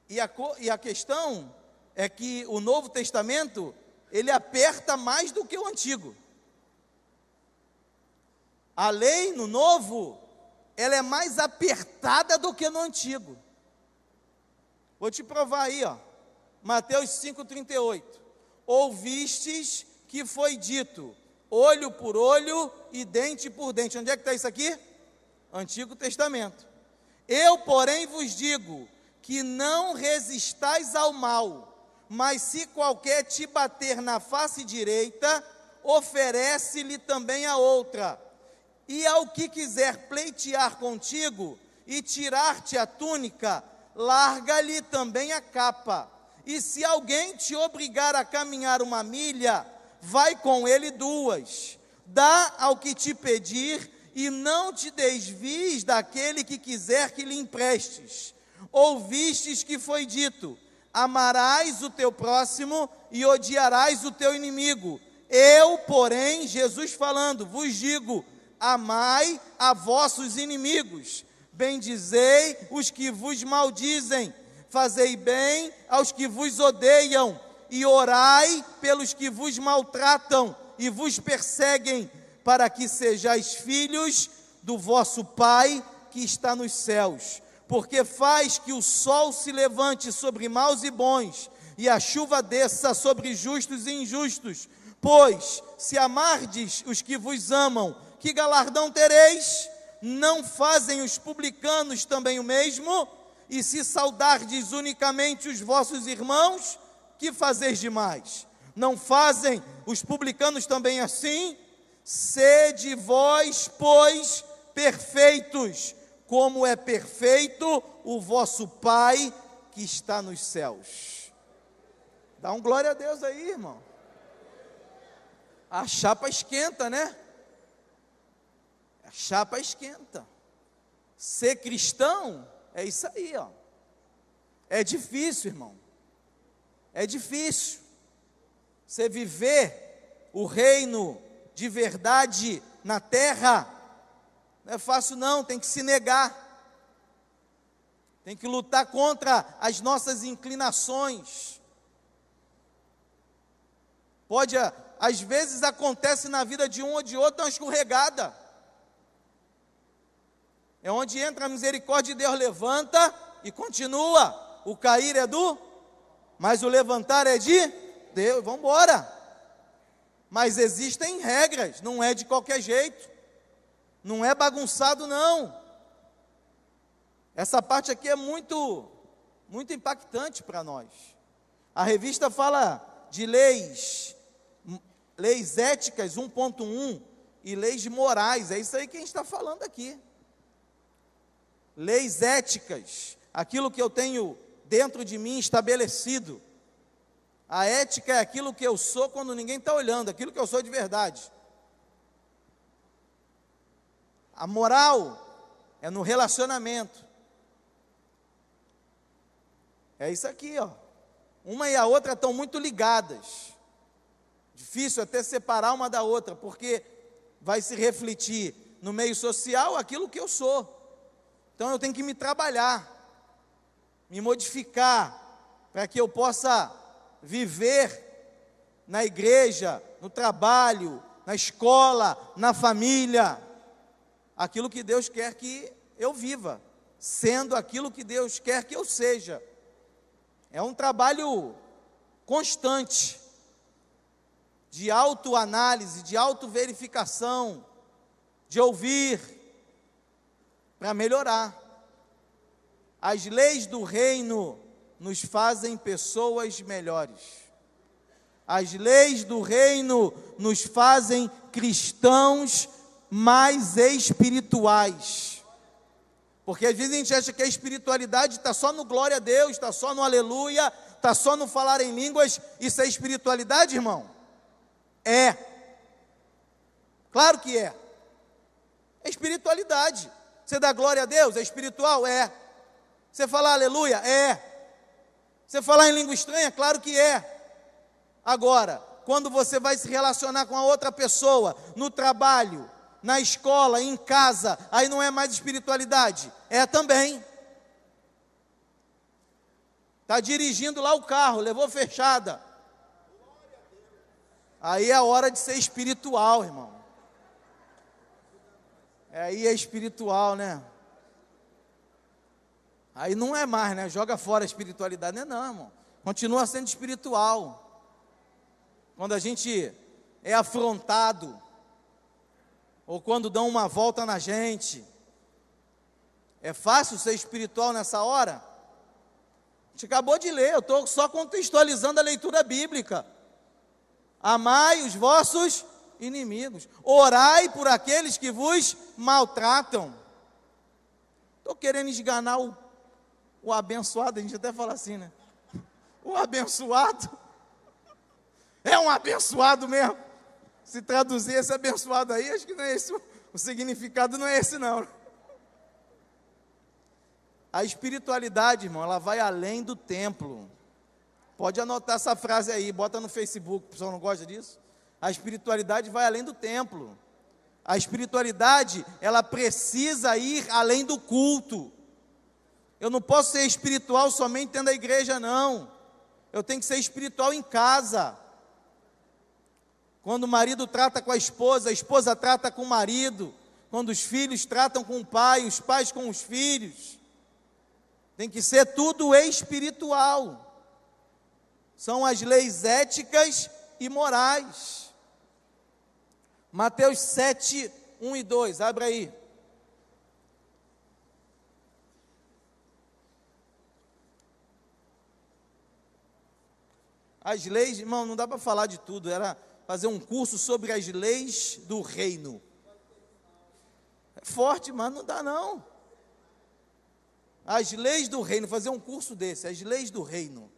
E a questão é que o Novo Testamento ele aperta mais do que o antigo. A lei no novo, ela é mais apertada do que no antigo. Vou te provar aí, ó. Mateus 5,38. Ouvistes que foi dito, olho por olho e dente por dente. Onde é que está isso aqui? Antigo Testamento. Eu, porém, vos digo que não resistais ao mal, mas se qualquer te bater na face direita, oferece-lhe também a outra. E ao que quiser pleitear contigo e tirar-te a túnica, larga-lhe também a capa. E se alguém te obrigar a caminhar 1 milha, vai com ele 2. Dá ao que te pedir e não te desvies daquele que quiser que lhe emprestes. Ouvistes que foi dito, amarás o teu próximo e odiarás o teu inimigo. Eu, porém, Jesus falando, vos digo, amai a vossos inimigos, bendizei os que vos maldizem, fazei bem aos que vos odeiam, e orai pelos que vos maltratam e vos perseguem, para que sejais filhos do vosso Pai que está nos céus. Porque faz que o sol se levante sobre maus e bons, e a chuva desça sobre justos e injustos. Pois, se amardes os que vos amam, que galardão tereis? Não fazem os publicanos também o mesmo? E se saudardes unicamente os vossos irmãos, que fazeis demais? Não fazem os publicanos também assim? Sede vós, pois, perfeitos, como é perfeito o vosso Pai que está nos céus. Dá um glória a Deus aí, irmão. A chapa esquenta, né? A chapa esquenta. Ser cristão é isso aí, ó. É difícil, irmão. É difícil. Você viver o reino de verdade na terra, não é fácil não, tem que se negar. Tem que lutar contra as nossas inclinações. Pode, às vezes acontece na vida de um ou de outro uma escorregada. É onde entra a misericórdia de Deus, levanta e continua. O cair é mas o levantar é de Deus, vamos embora. Mas existem regras, não é de qualquer jeito. Não é bagunçado não. Essa parte aqui é muito impactante para nós. A revista fala de leis éticas 1.1 e leis morais, é isso aí que a gente está falando aqui. Leis éticas, aquilo que eu tenho dentro de mim estabelecido. A ética é aquilo que eu sou quando ninguém está olhando, aquilo que eu sou de verdade. A moral é no relacionamento. É isso aqui, ó. Uma e a outra estão muito ligadas. Difícil até separar uma da outra, porque vai se refletir no meio social aquilo que eu sou. Então eu tenho que me trabalhar, me modificar, para que eu possa viver na igreja, no trabalho, na escola, na família, aquilo que Deus quer que eu viva, sendo aquilo que Deus quer que eu seja. É um trabalho constante, de autoanálise, de autoverificação, de ouvir, para melhorar. As leis do reino nos fazem pessoas melhores. As leis do reino nos fazem cristãos mais espirituais. Porque às vezes a gente acha que a espiritualidade está só no glória a Deus, está só no aleluia, está só no falar em línguas. Isso é espiritualidade, irmão? É. Claro que é. É espiritualidade. Você dá glória a Deus? É espiritual? É. Você falar aleluia? É. Você falar em língua estranha? Claro que é. Agora, quando você vai se relacionar com a outra pessoa, no trabalho, na escola, em casa, aí não é mais espiritualidade? É também. Está dirigindo lá o carro, levou fechada. Aí é a hora de ser espiritual, irmão. Aí é espiritual, né? Aí não é mais, né? Joga fora a espiritualidade. Não, irmão. Continua sendo espiritual. Quando a gente é afrontado, ou quando dão uma volta na gente, é fácil ser espiritual nessa hora? A gente acabou de ler, eu estou só contextualizando a leitura bíblica. Amai os vossos inimigos, orai por aqueles que vos maltratam. Estou querendo esganar o abençoado, a gente até fala assim, né? O abençoado é um abençoado mesmo. Se traduzir esse abençoado aí, acho que não é esse, o significado não é esse não. A espiritualidade, irmão, ela vai além do templo. Pode anotar essa frase aí, bota no Facebook, o pessoal não gosta disso? A espiritualidade vai além do templo. A espiritualidade, ela precisa ir além do culto. Eu não posso ser espiritual somente dentro da igreja, não. Eu tenho que ser espiritual em casa. Quando o marido trata com a esposa trata com o marido. Quando os filhos tratam com o pai, os pais com os filhos. Tem que ser tudo espiritual. São as leis éticas e morais. Mateus 7, 1 e 2, abre aí. As leis, irmão, não dá para falar de tudo, era fazer um curso sobre as leis do reino. É forte, mas não dá não. As leis do reino, fazer um curso desse, as leis do reino.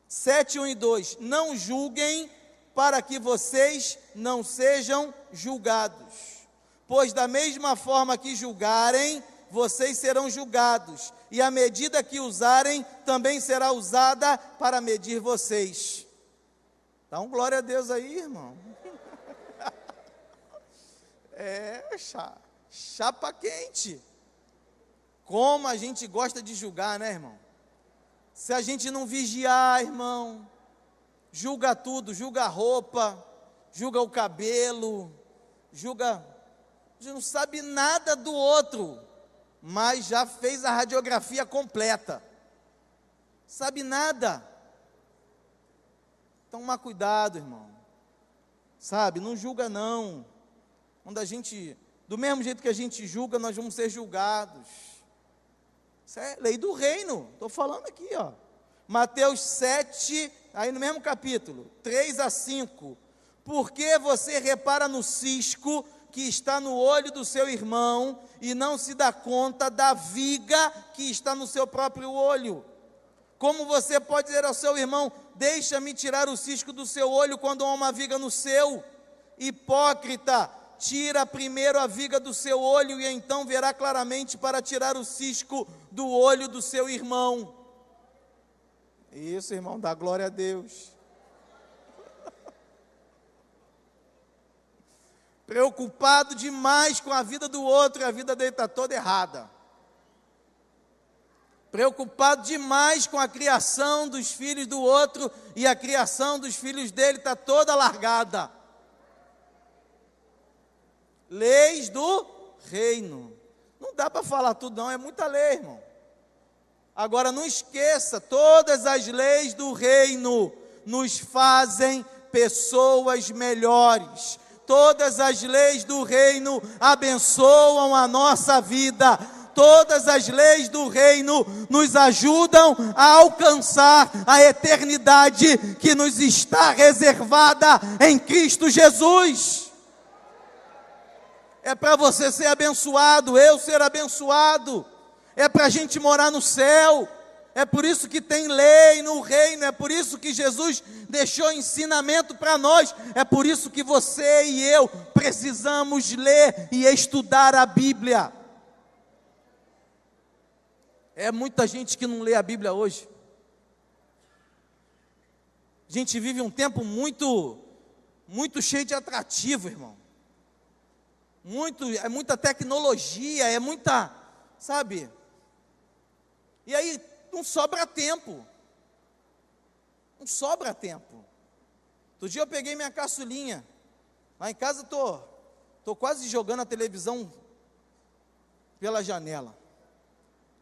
7, 1 e 2, não julguem para que vocês não sejam julgados, pois da mesma forma que julgarem, vocês serão julgados, e a medida que usarem, também será usada para medir vocês. Dá um glória a Deus aí, irmão. Chapa quente. Como a gente gosta de julgar, né, irmão? Se a gente não vigiar, irmão, julga tudo, julga a roupa, julga o cabelo, julga, a gente não sabe nada do outro, mas já fez a radiografia completa, sabe nada. Então, toma cuidado, irmão, sabe, não julga não. Quando a gente, do mesmo jeito que a gente julga, nós vamos ser julgados. Isso é lei do reino, estou falando aqui, ó. Mateus 7, aí no mesmo capítulo, 3 a 5. Por que você repara no cisco que está no olho do seu irmão e não se dá conta da viga que está no seu próprio olho? Como você pode dizer ao seu irmão, deixa-me tirar o cisco do seu olho quando há uma viga no seu? Hipócrita, tira primeiro a viga do seu olho e então verá claramente para tirar o cisco do olho do seu irmão. Isso, irmão, dá glória a Deus. Preocupado demais com a vida do outro, e a vida dele está toda errada. Preocupado demais com a criação dos filhos do outro, e a criação dos filhos dele está toda largada. Leis do reino. Não dá para falar tudo não, é muita lei, irmão. Agora não esqueça, todas as leis do reino nos fazem pessoas melhores. Todas as leis do reino abençoam a nossa vida. Todas as leis do reino nos ajudam a alcançar a eternidade que nos está reservada em Cristo Jesus. É para você ser abençoado, eu ser abençoado. É para a gente morar no céu. É por isso que tem lei no reino. É por isso que Jesus deixou ensinamento para nós. É por isso que você e eu precisamos ler e estudar a Bíblia. É muita gente que não lê a Bíblia hoje. A gente vive um tempo muito cheio de atrativo, irmão. É muita tecnologia, é muita, sabe? E aí não sobra tempo. Não sobra tempo. Outro dia eu peguei minha caçulinha, lá em casa tô quase jogando a televisão pela janela.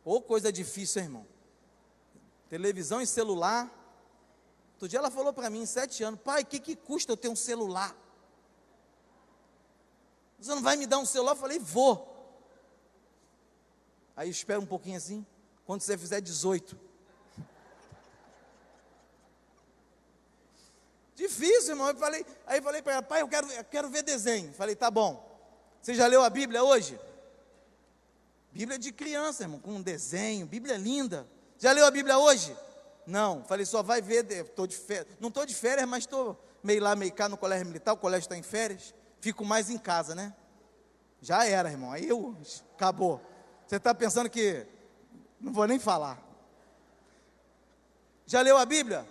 Ô, coisa difícil, hein, irmão. Televisão e celular. Outro dia ela falou para mim, 7 anos, pai, o que custa eu ter um celular? Você não vai me dar um celular? Eu falei, vou. Aí espera um pouquinho assim, quando você fizer 18. Difícil, irmão. Aí falei para ela, pai, eu quero ver desenho. Falei, tá bom. Você já leu a Bíblia hoje? Bíblia de criança, irmão, com um desenho, Bíblia linda. Já leu a Bíblia hoje? Não. Falei, só vai ver, não estou de férias, mas estou meio lá, meio cá no colégio militar, o colégio está em férias, fico mais em casa, né? Já era, irmão, aí acabou. Você está pensando que, não vou nem falar. Já leu a Bíblia?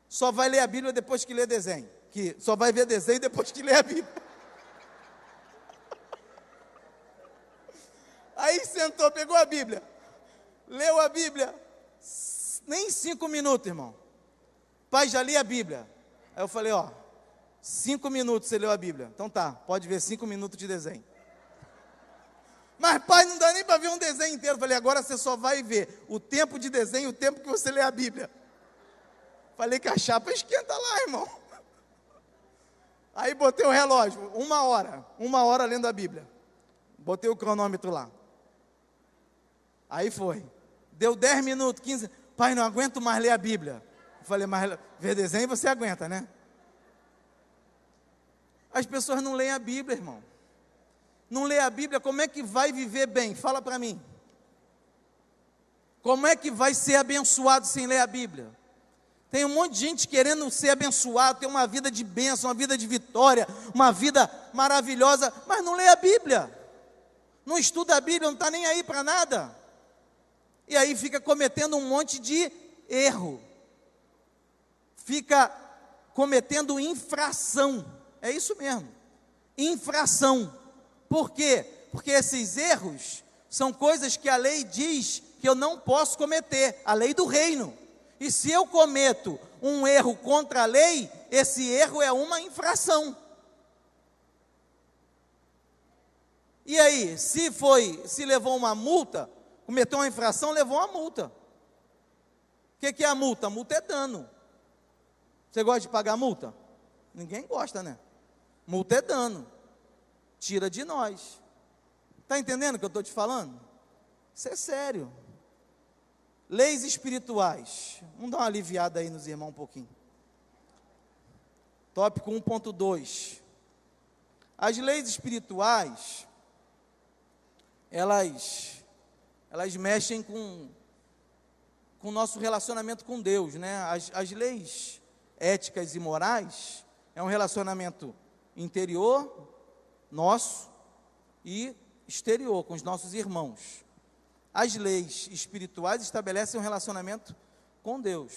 Só vai ler a Bíblia depois que lê desenho, que só vai ver desenho depois que lê a Bíblia. Aí sentou, pegou a Bíblia, leu a Bíblia, nem 5 minutos, irmão. Pai, já li a Bíblia. Aí eu falei, 5 minutos você leu a Bíblia. Então tá, pode ver 5 minutos de desenho. Mas pai, não dá nem para ver um desenho inteiro. Eu falei, agora você só vai ver o tempo de desenho, o tempo que você lê a Bíblia. Falei que a chapa esquenta lá, irmão. Aí botei o relógio, 1 hora lendo a Bíblia. Botei o cronômetro lá. Aí foi. Deu 10 minutos, 15. Pai, não aguento mais ler a Bíblia. Eu falei, mas ver desenho você aguenta, né? As pessoas não leem a Bíblia, irmão. Não lê a Bíblia, como é que vai viver bem? Fala para mim. Como é que vai ser abençoado sem ler a Bíblia? Tem um monte de gente querendo ser abençoado, ter uma vida de bênção, uma vida de vitória, uma vida maravilhosa, mas não lê a Bíblia. Não estuda a Bíblia, não está nem aí para nada. E aí fica cometendo um monte de erro. Fica cometendo infração. É isso mesmo. Infração. Por quê? Porque esses erros são coisas que a lei diz que eu não posso cometer. A lei do reino. E se eu cometo um erro contra a lei, esse erro é uma infração. E aí, se levou uma multa, cometeu uma infração, levou uma multa. O que é a multa? A multa é dano. Você gosta de pagar multa? Ninguém gosta, né? Multa é dano. Tira de nós. Está entendendo o que eu estou te falando? Isso é sério. Leis espirituais. Vamos dar uma aliviada aí nos irmãos um pouquinho. Tópico 1.2. As leis espirituais, elas mexem com o nosso relacionamento com Deus, né? As leis éticas e morais é um relacionamento interior, nosso, e exterior, com os nossos irmãos. As leis espirituais estabelecem um relacionamento com Deus.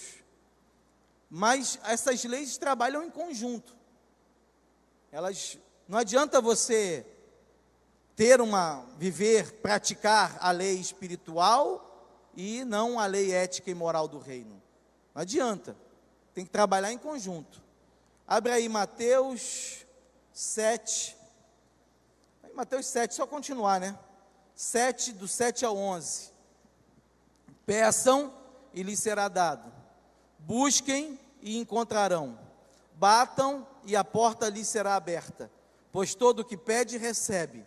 Mas essas leis trabalham em conjunto. Não adianta você praticar a lei espiritual e não a lei ética e moral do reino. Não adianta. Tem que trabalhar em conjunto. Abre aí Mateus 7. Mateus 7, só continuar, né? 7, do 7 ao 11. Peçam e lhes será dado. Busquem e encontrarão. Batam e a porta lhes será aberta. Pois todo o que pede, recebe.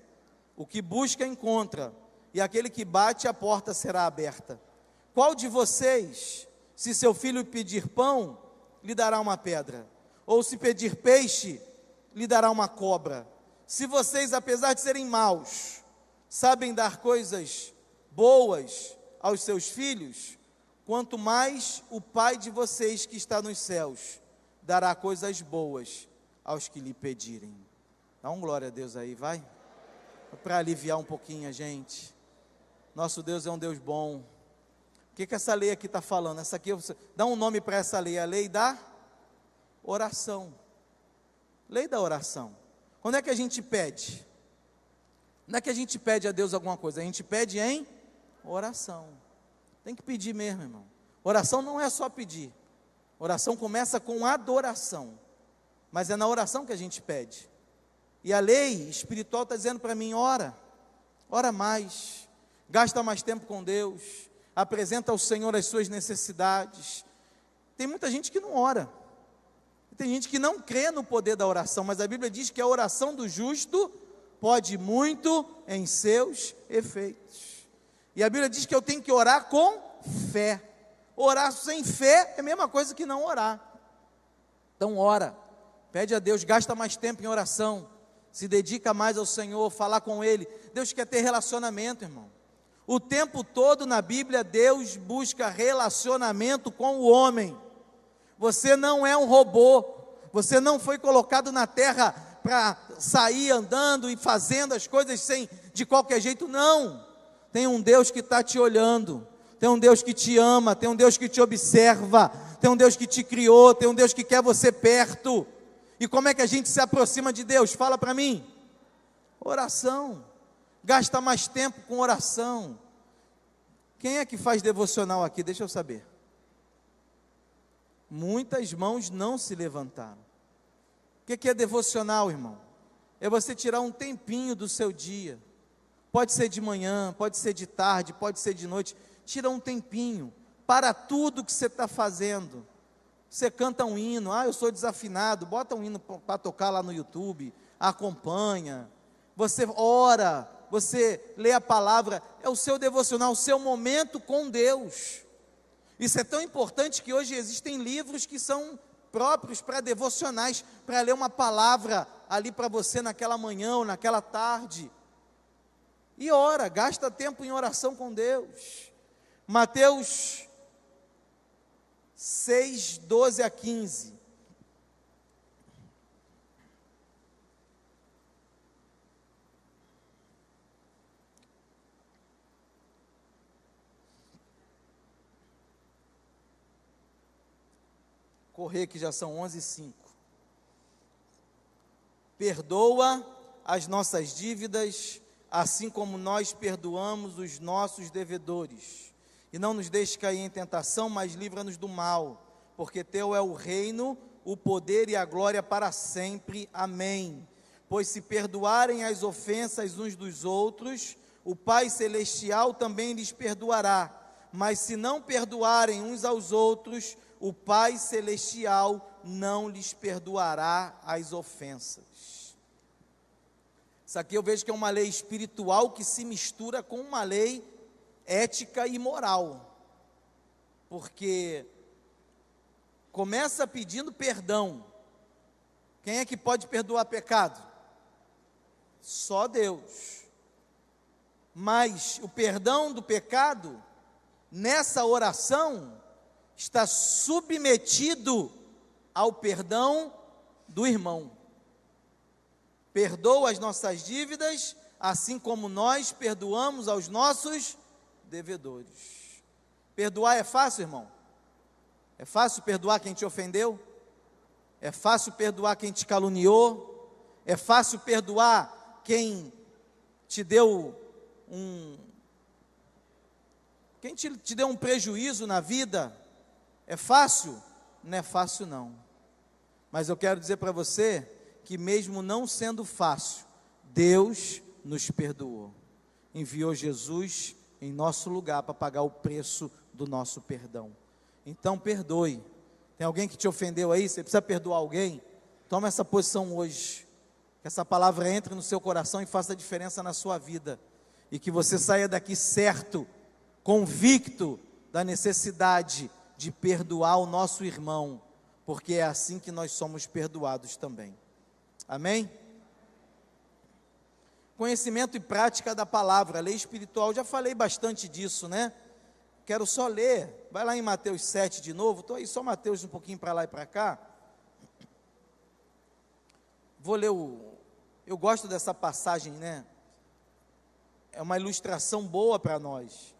O que busca, encontra. E aquele que bate, a porta será aberta. Qual de vocês, se seu filho pedir pão, lhe dará uma pedra? Ou se pedir peixe, lhe dará uma cobra? Se vocês, apesar de serem maus, sabem dar coisas boas aos seus filhos, quanto mais o Pai de vocês que está nos céus dará coisas boas aos que lhe pedirem. Dá um glória a Deus aí, vai? Para aliviar um pouquinho a gente. Nosso Deus é um Deus bom. O que essa lei aqui está falando? Essa aqui, dá um nome para essa lei, a lei da oração. Lei da oração. Quando é que a gente pede? Não é que a gente pede a Deus alguma coisa, a gente pede em oração. Tem que pedir mesmo, irmão. Oração não é só pedir. Oração começa com adoração. mas é na oração que a gente pede. E a lei espiritual está dizendo para mim: ora mais, gasta mais tempo com Deus, apresenta ao Senhor as suas necessidades. Tem muita gente que não ora, tem gente que não crê no poder da oração, mas a Bíblia diz que a oração do justo pode muito em seus efeitos. E a Bíblia diz que eu tenho que orar com fé. Orar sem fé é a mesma coisa que não orar. Então ora, pede a Deus, gasta mais tempo em oração, se dedica mais ao Senhor, falar com Ele. Deus quer ter relacionamento, irmão. O tempo todo na Bíblia, Deus busca relacionamento com o homem. Você não é um robô, você não foi colocado na terra para sair andando e fazendo as coisas de qualquer jeito, não. Tem um Deus que está te olhando, tem um Deus que te ama, tem um Deus que te observa, tem um Deus que te criou, tem um Deus que quer você perto. E como é que a gente se aproxima de Deus? Fala para mim. Oração. Gasta mais tempo com oração. Quem é que faz devocional aqui? Deixa eu saber. Muitas mãos não se levantaram. O que é devocional, irmão? É você tirar um tempinho do seu dia. Pode ser de manhã, pode ser de tarde, pode ser de noite. Tira um tempinho para tudo que você está fazendo. Você canta um hino, eu sou desafinado, bota um hino para tocar lá no YouTube, acompanha. Você ora, você lê a palavra, é o seu devocional, o seu momento com Deus. Isso é tão importante que hoje existem livros que são próprios para devocionais, para ler uma palavra ali para você naquela manhã ou naquela tarde. E ora, gasta tempo em oração com Deus. Mateus 6, 12 a 15. Correr que já são 11h05. Perdoa as nossas dívidas, assim como nós perdoamos os nossos devedores. E não nos deixe cair em tentação, mas livra-nos do mal, porque teu é o reino, o poder e a glória para sempre. Amém. Pois se perdoarem as ofensas uns dos outros, o Pai Celestial também lhes perdoará. Mas se não perdoarem uns aos outros, o Pai Celestial não lhes perdoará as ofensas. Isso aqui eu vejo que é uma lei espiritual que se mistura com uma lei ética e moral, porque começa pedindo perdão. Quem é que pode perdoar pecado? Só Deus. Mas o perdão do pecado, nessa oração, está submetido ao perdão do irmão. Perdoa as nossas dívidas, assim como nós perdoamos aos nossos devedores. Perdoar é fácil, irmão? É fácil perdoar quem te ofendeu? É fácil perdoar quem te caluniou? É fácil perdoar quem te deu quem te deu um prejuízo na vida? É fácil? Não é fácil não. Mas eu quero dizer para você que mesmo não sendo fácil, Deus nos perdoou. Enviou Jesus em nosso lugar para pagar o preço do nosso perdão. Então perdoe. Tem alguém que te ofendeu aí? Você precisa perdoar alguém? Toma essa posição hoje. Que essa palavra entre no seu coração e faça a diferença na sua vida. E que você saia daqui certo, convicto da necessidade de perdoar o nosso irmão, porque é assim que nós somos perdoados também. Amém? Conhecimento e prática da palavra, lei espiritual, já falei bastante disso, né? Quero só ler, vai lá em Mateus 7 de novo, estou aí só Mateus um pouquinho para lá e para cá. Vou ler eu gosto dessa passagem, né? É uma ilustração boa para nós,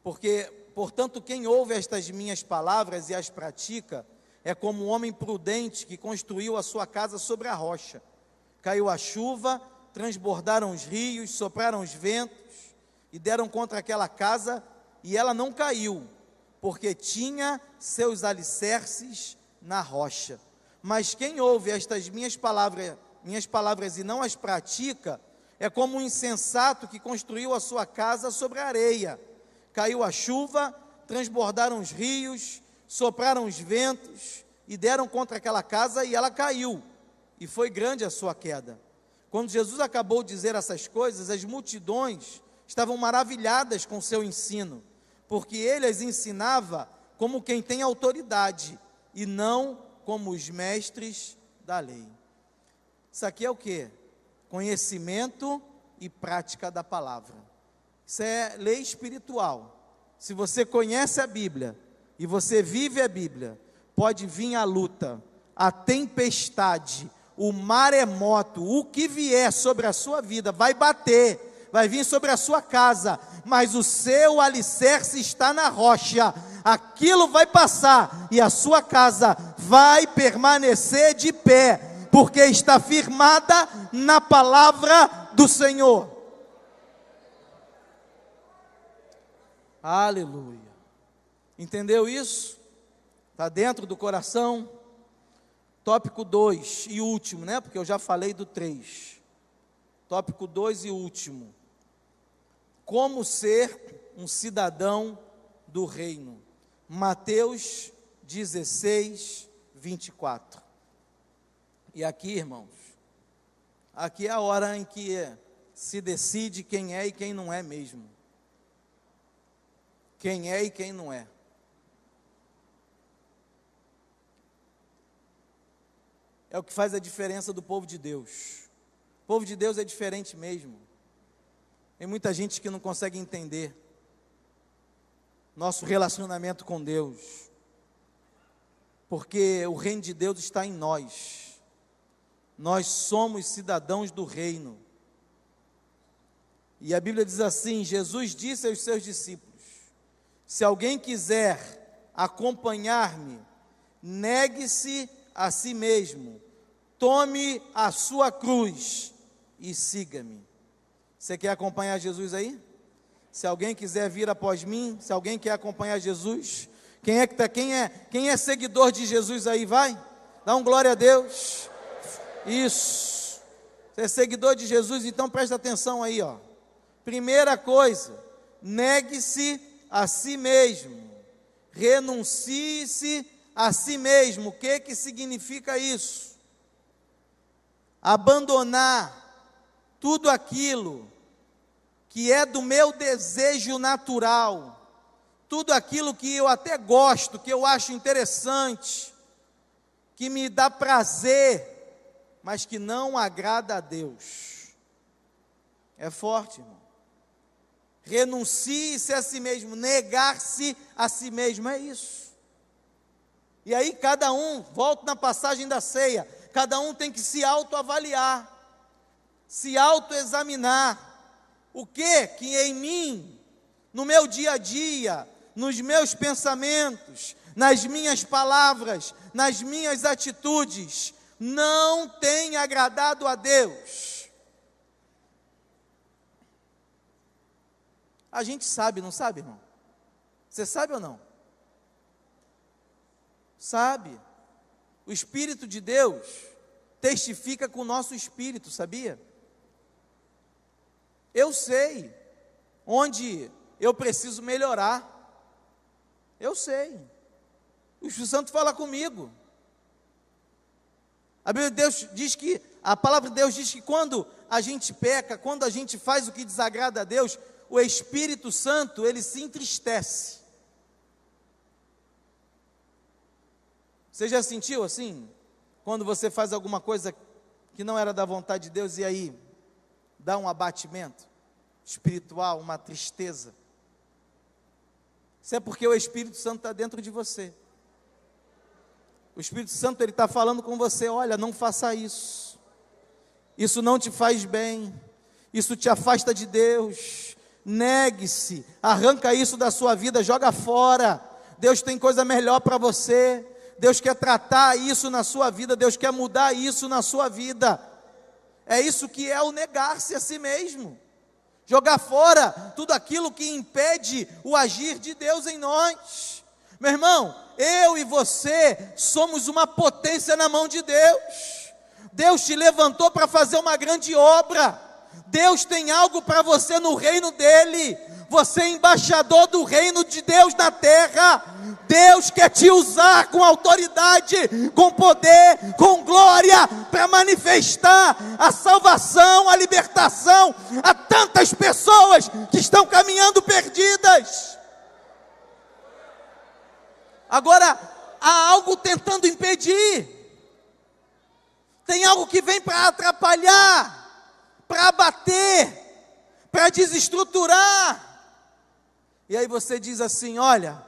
porque, portanto, quem ouve estas minhas palavras e as pratica, é como um homem prudente que construiu a sua casa sobre a rocha. Caiu a chuva, transbordaram os rios, sopraram os ventos e deram contra aquela casa, e ela não caiu, porque tinha seus alicerces na rocha. Mas quem ouve estas minhas palavras e não as pratica, é como um insensato que construiu a sua casa sobre a areia. Caiu a chuva, transbordaram os rios, sopraram os ventos e deram contra aquela casa e ela caiu. E foi grande a sua queda. Quando Jesus acabou de dizer essas coisas, as multidões estavam maravilhadas com seu ensino, porque ele as ensinava como quem tem autoridade e não como os mestres da lei. Isso aqui é o quê? Conhecimento e prática da palavra. Isso é lei espiritual. Se você conhece a Bíblia e você vive a Bíblia, pode vir a luta, a tempestade, o maremoto, o que vier sobre a sua vida, vai bater, vai vir sobre a sua casa, mas o seu alicerce está na rocha. Aquilo vai passar e a sua casa vai permanecer de pé, porque está firmada na palavra do Senhor. Aleluia. Entendeu isso? Está dentro do coração? Tópico 2 e último, né? Porque eu já falei do 3. Tópico 2 e último. Como ser um cidadão do reino. Mateus 16, 24. E aqui, irmãos, aqui é a hora em que se decide quem é e quem não é mesmo. Quem é e quem não é. É o que faz a diferença do povo de Deus. O povo de Deus é diferente mesmo. Tem muita gente que não consegue entender nosso relacionamento com Deus, porque o reino de Deus está em nós. Nós somos cidadãos do reino. E a Bíblia diz assim: Jesus disse aos seus discípulos: se alguém quiser acompanhar-me, negue-se a si mesmo, tome a sua cruz e siga-me. Você quer acompanhar Jesus aí? Se alguém quiser vir após mim, se alguém quer acompanhar Jesus, quem é seguidor de Jesus aí, vai? Dá um glória a Deus. Isso. Você é seguidor de Jesus, então presta atenção aí, ó. Primeira coisa, negue-se a si mesmo, renuncie-se a si mesmo. O que significa isso? Abandonar tudo aquilo que é do meu desejo natural, tudo aquilo que eu até gosto, que eu acho interessante, que me dá prazer, mas que não agrada a Deus. É forte, irmão. Renuncie-se a si mesmo, negar-se a si mesmo, é isso. E aí cada um, volto na passagem da ceia, cada um tem que se autoavaliar, se autoexaminar. O que em mim, no meu dia a dia, nos meus pensamentos, nas minhas palavras, nas minhas atitudes, não tem agradado a Deus. A gente sabe, não sabe, irmão? Você sabe ou não? Sabe. O Espírito de Deus testifica com o nosso espírito, sabia? Eu sei onde eu preciso melhorar. Eu sei. O Espírito Santo fala comigo. A Bíblia de Deus diz que, a palavra de Deus diz que quando a gente peca, quando a gente faz o que desagrada a Deus, o Espírito Santo, ele se entristece. Você já sentiu assim? Quando você faz alguma coisa que não era da vontade de Deus e aí dá um abatimento espiritual, uma tristeza? Isso é porque o Espírito Santo está dentro de você. O Espírito Santo, ele está falando com você: olha, não faça isso. Isso não te faz bem. Isso te afasta de Deus. Negue-se, arranca isso da sua vida, joga fora. Deus tem coisa melhor para você. Deus quer tratar isso na sua vida. Deus quer mudar isso na sua vida. É isso que é o negar-se a si mesmo. Jogar fora tudo aquilo que impede o agir de Deus em nós. Meu irmão, eu e você somos uma potência na mão de Deus. Deus te levantou para fazer uma grande obra. Deus tem algo para você no reino dele. Você é embaixador do reino de Deus na terra. Deus quer te usar com autoridade, com poder, com glória, para manifestar a salvação, a libertação a tantas pessoas que estão caminhando perdidas. Agora, há algo tentando impedir. Tem algo que vem para atrapalhar, para abater, para desestruturar. E aí você diz assim: olha,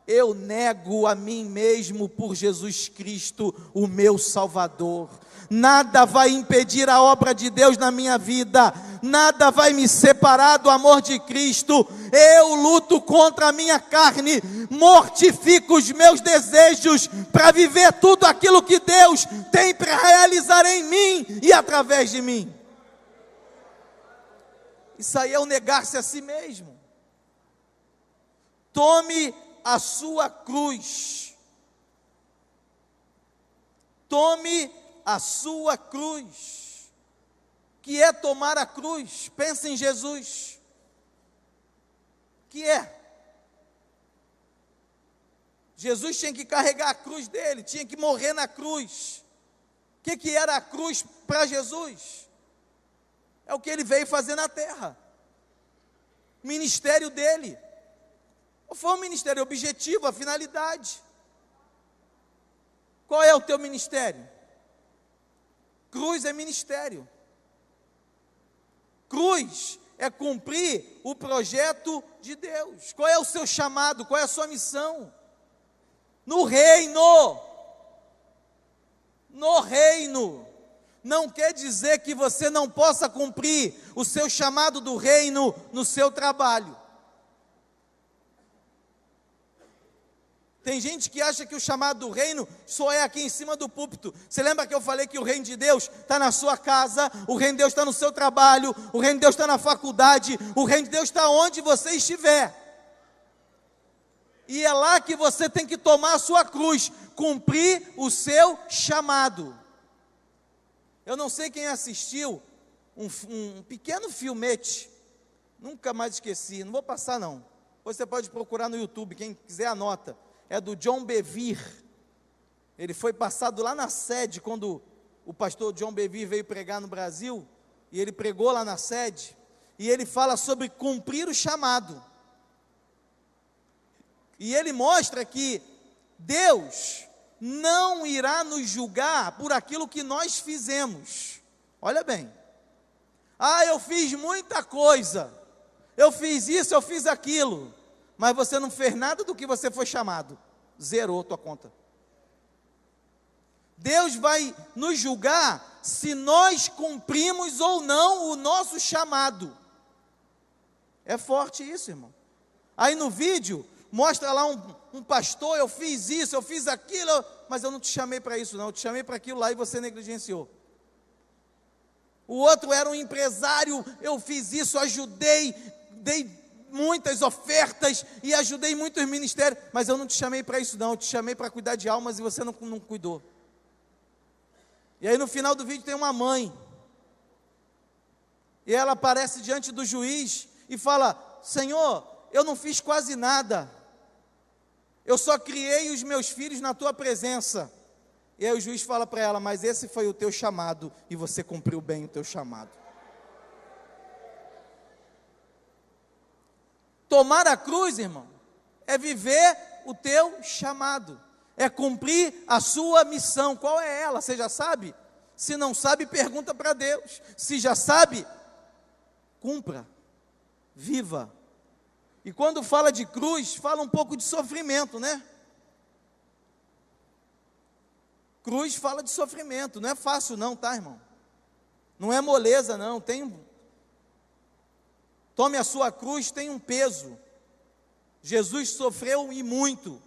eu nego a mim mesmo por Jesus Cristo, o meu Salvador. Nada vai impedir a obra de Deus na minha vida, nada vai me separar do amor de Cristo. Eu luto contra a minha carne, mortifico os meus desejos para viver tudo aquilo que Deus tem para realizar em mim e através de mim. Isso aí é o negar-se a si mesmo. Tome a sua cruz. Tome a sua cruz. Que é tomar a cruz? Pensa em Jesus. Que é? Jesus tinha que carregar a cruz dele, tinha que morrer na cruz. O que era a cruz para Jesus? É o que ele veio fazer na terra. O ministério dele. Qual foi o ministério? O objetivo, a finalidade. Qual é o teu ministério? Cruz é ministério. Cruz é cumprir o projeto de Deus. Qual é o seu chamado? Qual é a sua missão? No reino. No reino. Não quer dizer que você não possa cumprir o seu chamado do reino no seu trabalho. Tem gente que acha que o chamado do reino só é aqui em cima do púlpito. Você lembra que eu falei que o reino de Deus está na sua casa, o reino de Deus está no seu trabalho, o reino de Deus está na faculdade, o reino de Deus está onde você estiver. E é lá que você tem que tomar a sua cruz, cumprir o seu chamado. Eu não sei quem assistiu um pequeno filmete, nunca mais esqueci, não vou passar não. Você pode procurar no YouTube, quem quiser anota. É do John Bevere. Ele foi passado lá na sede, quando o pastor John Bevere veio pregar no Brasil, e ele pregou lá na sede, e ele fala sobre cumprir o chamado. E ele mostra que Deus não irá nos julgar por aquilo que nós fizemos. Olha bem. Ah, eu fiz muita coisa, eu fiz isso, eu fiz aquilo, mas você não fez nada do que você foi chamado, zerou tua conta. Deus vai nos julgar se nós cumprimos ou não o nosso chamado. É forte isso, irmão. Aí no vídeo, mostra lá um pastor, eu fiz isso, eu fiz aquilo, mas eu não te chamei para isso não, eu te chamei para aquilo lá e você negligenciou. O outro era um empresário, eu fiz isso, ajudei, dei muitas ofertas e ajudei muitos ministérios, mas eu não te chamei para isso não, eu te chamei para cuidar de almas e você não cuidou. E aí no final do vídeo tem uma mãe, e ela aparece diante do juiz e fala: Senhor, eu não fiz quase nada, eu só criei os meus filhos na tua presença. E aí o juiz fala para ela: mas esse foi o teu chamado, e você cumpriu bem o teu chamado. Tomar a cruz, irmão, é viver o teu chamado, é cumprir a sua missão. Qual é ela? Você já sabe? Se não sabe, pergunta para Deus. Se já sabe, cumpra, viva. E quando fala de cruz, fala um pouco de sofrimento, né? Cruz fala de sofrimento, não é fácil não, tá, irmão? Não é moleza não, tome a sua cruz, tem um peso. Jesus sofreu e muito,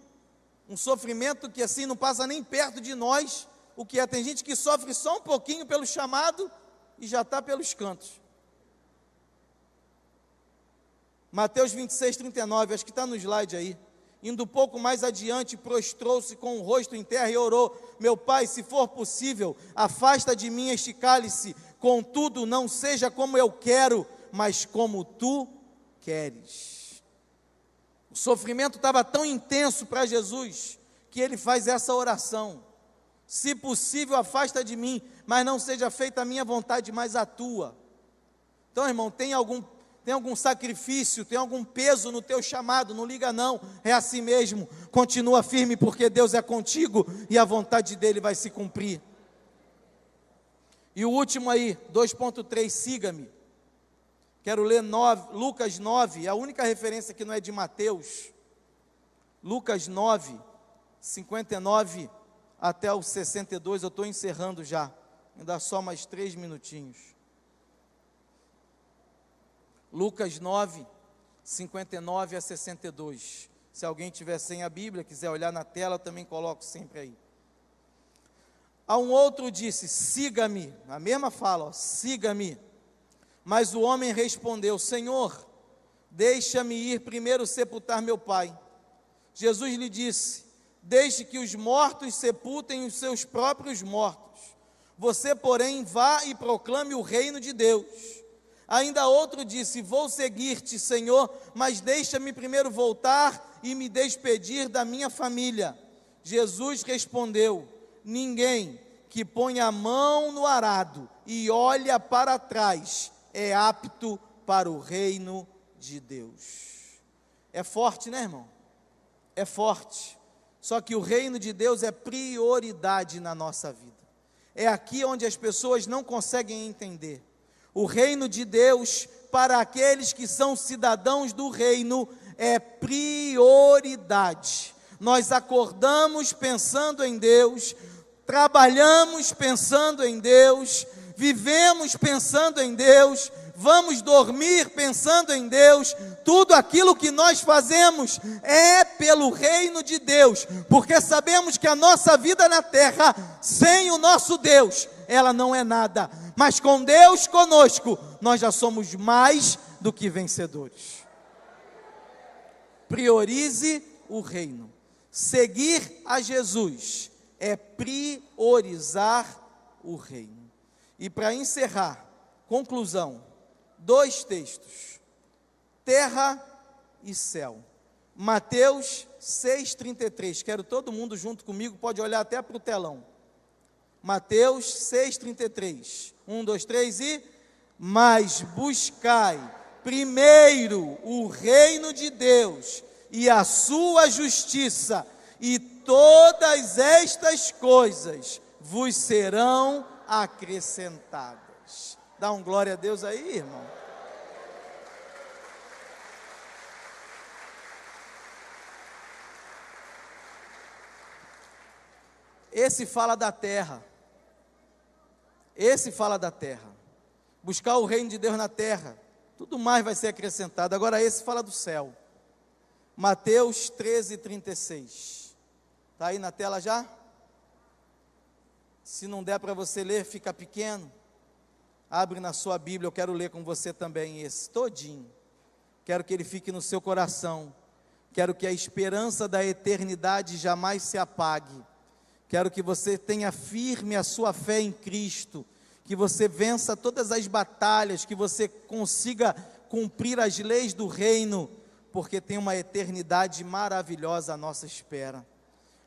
um sofrimento que assim não passa nem perto de nós, o que é, tem gente que sofre só um pouquinho pelo chamado e já está pelos cantos. Mateus 26, 39, acho que está no slide aí. Indo um pouco mais adiante, prostrou-se com o rosto em terra e orou: meu pai, se for possível, afasta de mim este cálice, contudo, não seja como eu quero, mas como tu queres. O sofrimento estava tão intenso para Jesus, que ele faz essa oração: se possível, afasta de mim, mas não seja feita a minha vontade, mas a tua. Então, irmão, tem algum sacrifício, tem algum peso no teu chamado, não liga não, é assim mesmo, continua firme, porque Deus é contigo, e a vontade dele vai se cumprir. E o último aí, 2.3, siga-me. Quero ler Lucas 9, a única referência que não é de Mateus. Lucas 9, 59 até o 62, eu estou encerrando já, ainda só mais 3 minutinhos. Lucas 9, 59 a 62. Se alguém tiver sem a Bíblia, quiser olhar na tela, eu também coloco sempre aí. A um outro disse: siga-me, a mesma fala, siga-me. Mas o homem respondeu: Senhor, deixa-me ir primeiro sepultar meu pai. Jesus lhe disse: deixe que os mortos sepultem os seus próprios mortos. Você, porém, vá e proclame o reino de Deus. Ainda outro disse: vou seguir-te, Senhor, mas deixa-me primeiro voltar e me despedir da minha família. Jesus respondeu: ninguém que põe a mão no arado e olha para trás é apto para o reino de Deus. É forte, né, irmão? É forte. Só que o reino de Deus é prioridade na nossa vida. É aqui onde as pessoas não conseguem entender. O reino de Deus, para aqueles que são cidadãos do reino, é prioridade. Nós acordamos pensando em Deus, trabalhamos pensando em Deus, vivemos pensando em Deus, vamos dormir pensando em Deus. Tudo aquilo que nós fazemos é pelo reino de Deus, porque sabemos que a nossa vida na terra, sem o nosso Deus, ela não é nada, mas com Deus conosco, nós já somos mais do que vencedores. Priorize o reino. Seguir a Jesus é priorizar o reino. E para encerrar, conclusão, 2 textos, terra e céu. Mateus 6,33, quero todo mundo junto comigo, pode olhar até para o telão. Mateus 6,33, 1, 2, 3 e... mas buscai primeiro o reino de Deus e a sua justiça, e todas estas coisas vos serão acrescentadas. Dá um glória a Deus aí, irmão. Esse fala da terra. Esse fala da terra. Buscar o reino de Deus na terra, tudo mais vai ser acrescentado. Agora esse fala do céu. Mateus 13:36. Está aí na tela já? Se não der para você ler, fica pequeno. Abre na sua Bíblia, eu quero ler com você também esse todinho. Quero que ele fique no seu coração. Quero que a esperança da eternidade jamais se apague. Quero que você tenha firme a sua fé em Cristo, que você vença todas as batalhas, que você consiga cumprir as leis do reino, porque tem uma eternidade maravilhosa à nossa espera.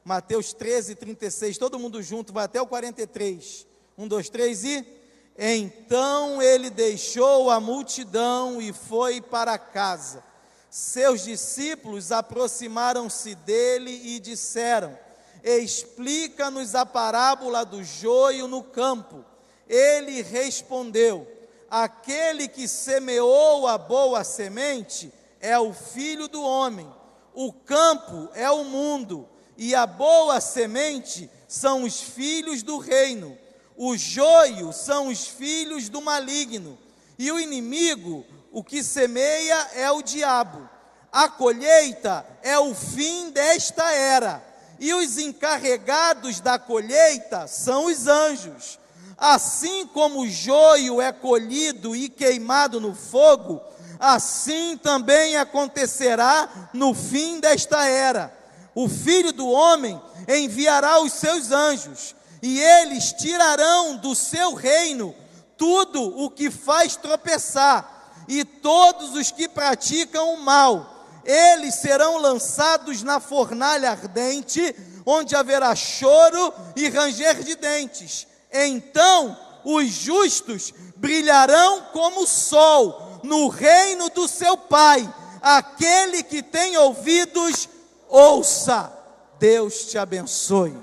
Mateus 13:36, todo mundo junto, vai até o 43. 1, 2, 3 e... Então ele deixou a multidão e foi para casa. Seus discípulos aproximaram-se dele e disseram: explica-nos a parábola do joio no campo. Ele respondeu: aquele que semeou a boa semente é o Filho do Homem. O campo é o mundo, e a boa semente são os filhos do reino. O joio são os filhos do maligno, e o inimigo, o que semeia, é o diabo. A colheita é o fim desta era, e os encarregados da colheita são os anjos. Assim como o joio é colhido e queimado no fogo, assim também acontecerá no fim desta era. O Filho do Homem enviará os seus anjos, e eles tirarão do seu reino tudo o que faz tropeçar, e todos os que praticam o mal, eles serão lançados na fornalha ardente, onde haverá choro e ranger de dentes. Então os justos brilharão como o sol no reino do seu Pai. Aquele que tem ouvidos, ouça. Deus te abençoe.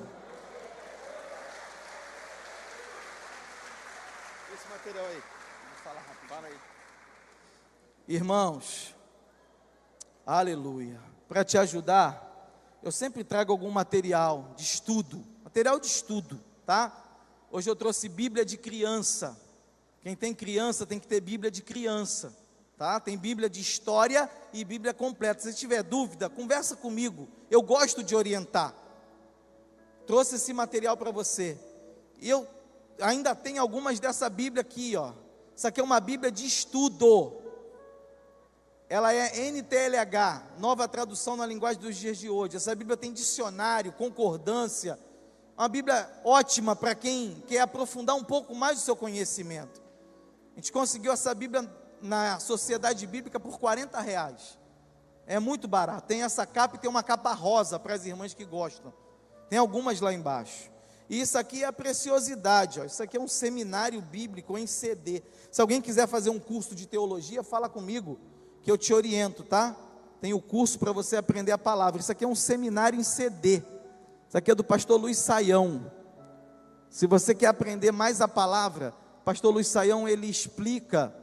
Esse material aí, vou falar rápido, para aí. Irmãos, aleluia. Para te ajudar, eu sempre trago algum material de estudo, tá? Hoje eu trouxe Bíblia de criança. Quem tem criança tem que ter Bíblia de criança, tá? Tem Bíblia de história e Bíblia completa. Se tiver dúvida, conversa comigo. Eu gosto de orientar. Trouxe esse material para você. E eu ainda tenho algumas dessa Bíblia aqui, ó. Isso aqui é uma Bíblia de estudo. Ela é NTLH, nova tradução na linguagem dos dias de hoje. Essa Bíblia tem dicionário, concordância. Uma Bíblia ótima para quem quer aprofundar um pouco mais o seu conhecimento. A gente conseguiu essa Bíblia na Sociedade Bíblica por R$40. É muito barato. Tem essa capa e tem uma capa rosa para as irmãs que gostam. Tem algumas lá embaixo. E isso aqui é a preciosidade, ó. Isso aqui é um seminário bíblico em CD. Se alguém quiser fazer um curso de teologia, fala comigo, que eu te oriento, tá? Tem o curso para você aprender a palavra. Isso aqui é um seminário em CD. Isso aqui é do pastor Luiz Saião. Se você quer aprender mais a palavra, pastor Luiz Saião, ele explica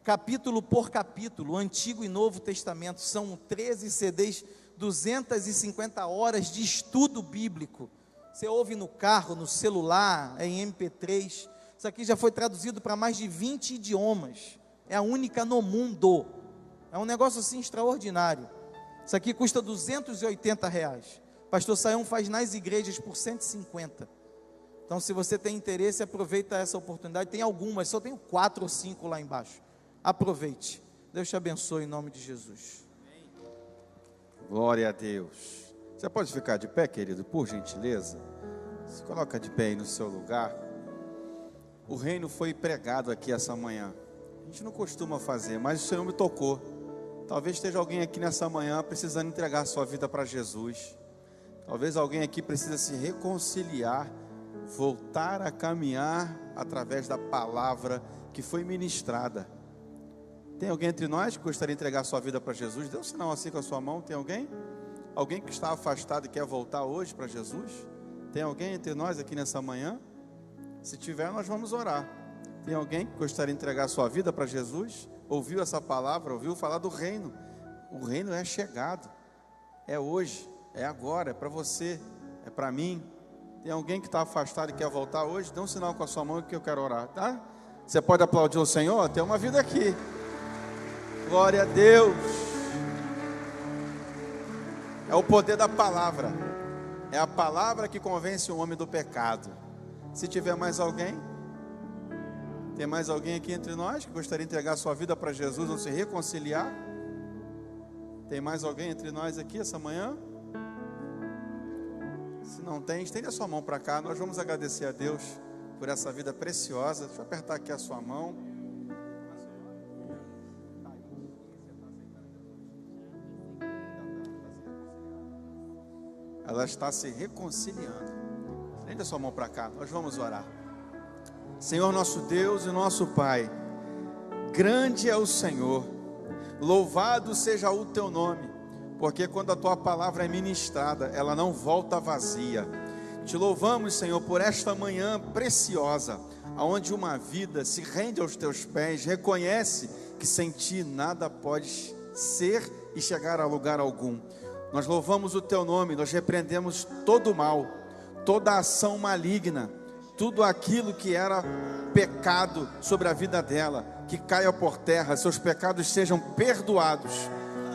capítulo por capítulo, Antigo e Novo Testamento. São 13 CDs, 250 horas de estudo bíblico. Você ouve no carro, no celular, é em MP3. Isso aqui já foi traduzido para mais de 20 idiomas. É a única no mundo. É um negócio assim extraordinário. Isso aqui custa R$280. Pastor Saião faz nas igrejas por 150. Então, se você tem interesse, aproveita essa oportunidade. Tem algumas, só tenho 4 ou 5 lá embaixo. Aproveite. Deus te abençoe em nome de Jesus. Glória a Deus. Você pode ficar de pé, querido, por gentileza? Se coloca de pé aí no seu lugar. O reino foi pregado aqui essa manhã. A gente não costuma fazer, mas o Senhor me tocou. Talvez esteja alguém aqui nessa manhã precisando entregar sua vida para Jesus. Talvez alguém aqui precisa se reconciliar, voltar a caminhar através da palavra que foi ministrada. Tem alguém entre nós que gostaria de entregar sua vida para Jesus? Dê um sinal assim com a sua mão. Tem alguém? Alguém que está afastado e quer voltar hoje para Jesus? Tem alguém entre nós aqui nessa manhã? Se tiver, nós vamos orar. Tem alguém que gostaria de entregar sua vida para Jesus? Ouviu essa palavra? Ouviu falar do reino? O reino é chegado. É hoje, é agora, é para você, é para mim. Tem alguém que está afastado e quer voltar hoje? Dê um sinal com a sua mão que eu quero orar, tá? Você pode aplaudir o Senhor? Tem uma vida aqui. Glória a Deus. É o poder da palavra. É a palavra que convence o homem do pecado. Se tiver mais alguém, tem mais alguém aqui entre nós que gostaria de entregar sua vida para Jesus ou se reconciliar? Tem mais alguém entre nós aqui essa manhã? Se não tem, estende a sua mão para cá. Nós vamos agradecer a Deus por essa vida preciosa. Deixa eu apertar aqui a sua mão. Ela está se reconciliando. Estende a sua mão para cá, nós vamos orar. Senhor nosso Deus e nosso Pai, grande é o Senhor, louvado seja o teu nome, porque quando a tua palavra é ministrada, ela não volta vazia. Te louvamos, Senhor, por esta manhã preciosa, onde uma vida se rende aos teus pés, reconhece que sem ti nada pode ser e chegar a lugar algum. Nós louvamos o teu nome, nós repreendemos todo o mal, toda a ação maligna, tudo aquilo que era pecado sobre a vida dela, que caia por terra, seus pecados sejam perdoados,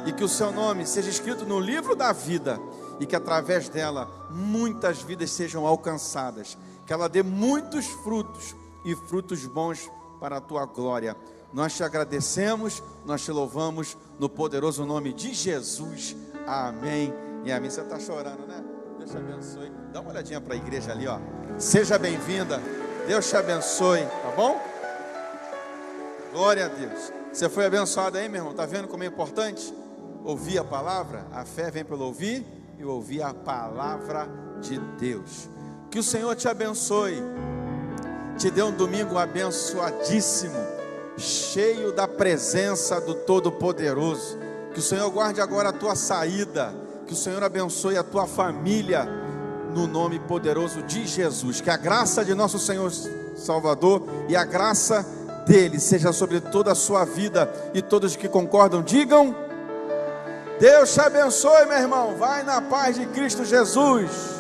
e que o seu nome seja escrito no livro da vida, e que através dela muitas vidas sejam alcançadas, que ela dê muitos frutos, e frutos bons para a tua glória. Nós te agradecemos, nós te louvamos no poderoso nome de Jesus. Amém e amém. Você está chorando, né? Deus te abençoe. Dá uma olhadinha para a igreja ali, ó. Seja bem-vinda. Deus te abençoe, tá bom? Glória a Deus. Você foi abençoado aí, meu irmão? Está vendo como é importante ouvir a palavra? A fé vem pelo ouvir e ouvir a palavra de Deus. Que o Senhor te abençoe, te dê um domingo abençoadíssimo, cheio da presença do Todo-Poderoso. Que o Senhor guarde agora a tua saída, que o Senhor abençoe a tua família, no nome poderoso de Jesus. Que a graça de nosso Senhor Salvador e a graça dele seja sobre toda a sua vida, e todos que concordam digam: Deus te abençoe, meu irmão. Vai na paz de Cristo Jesus.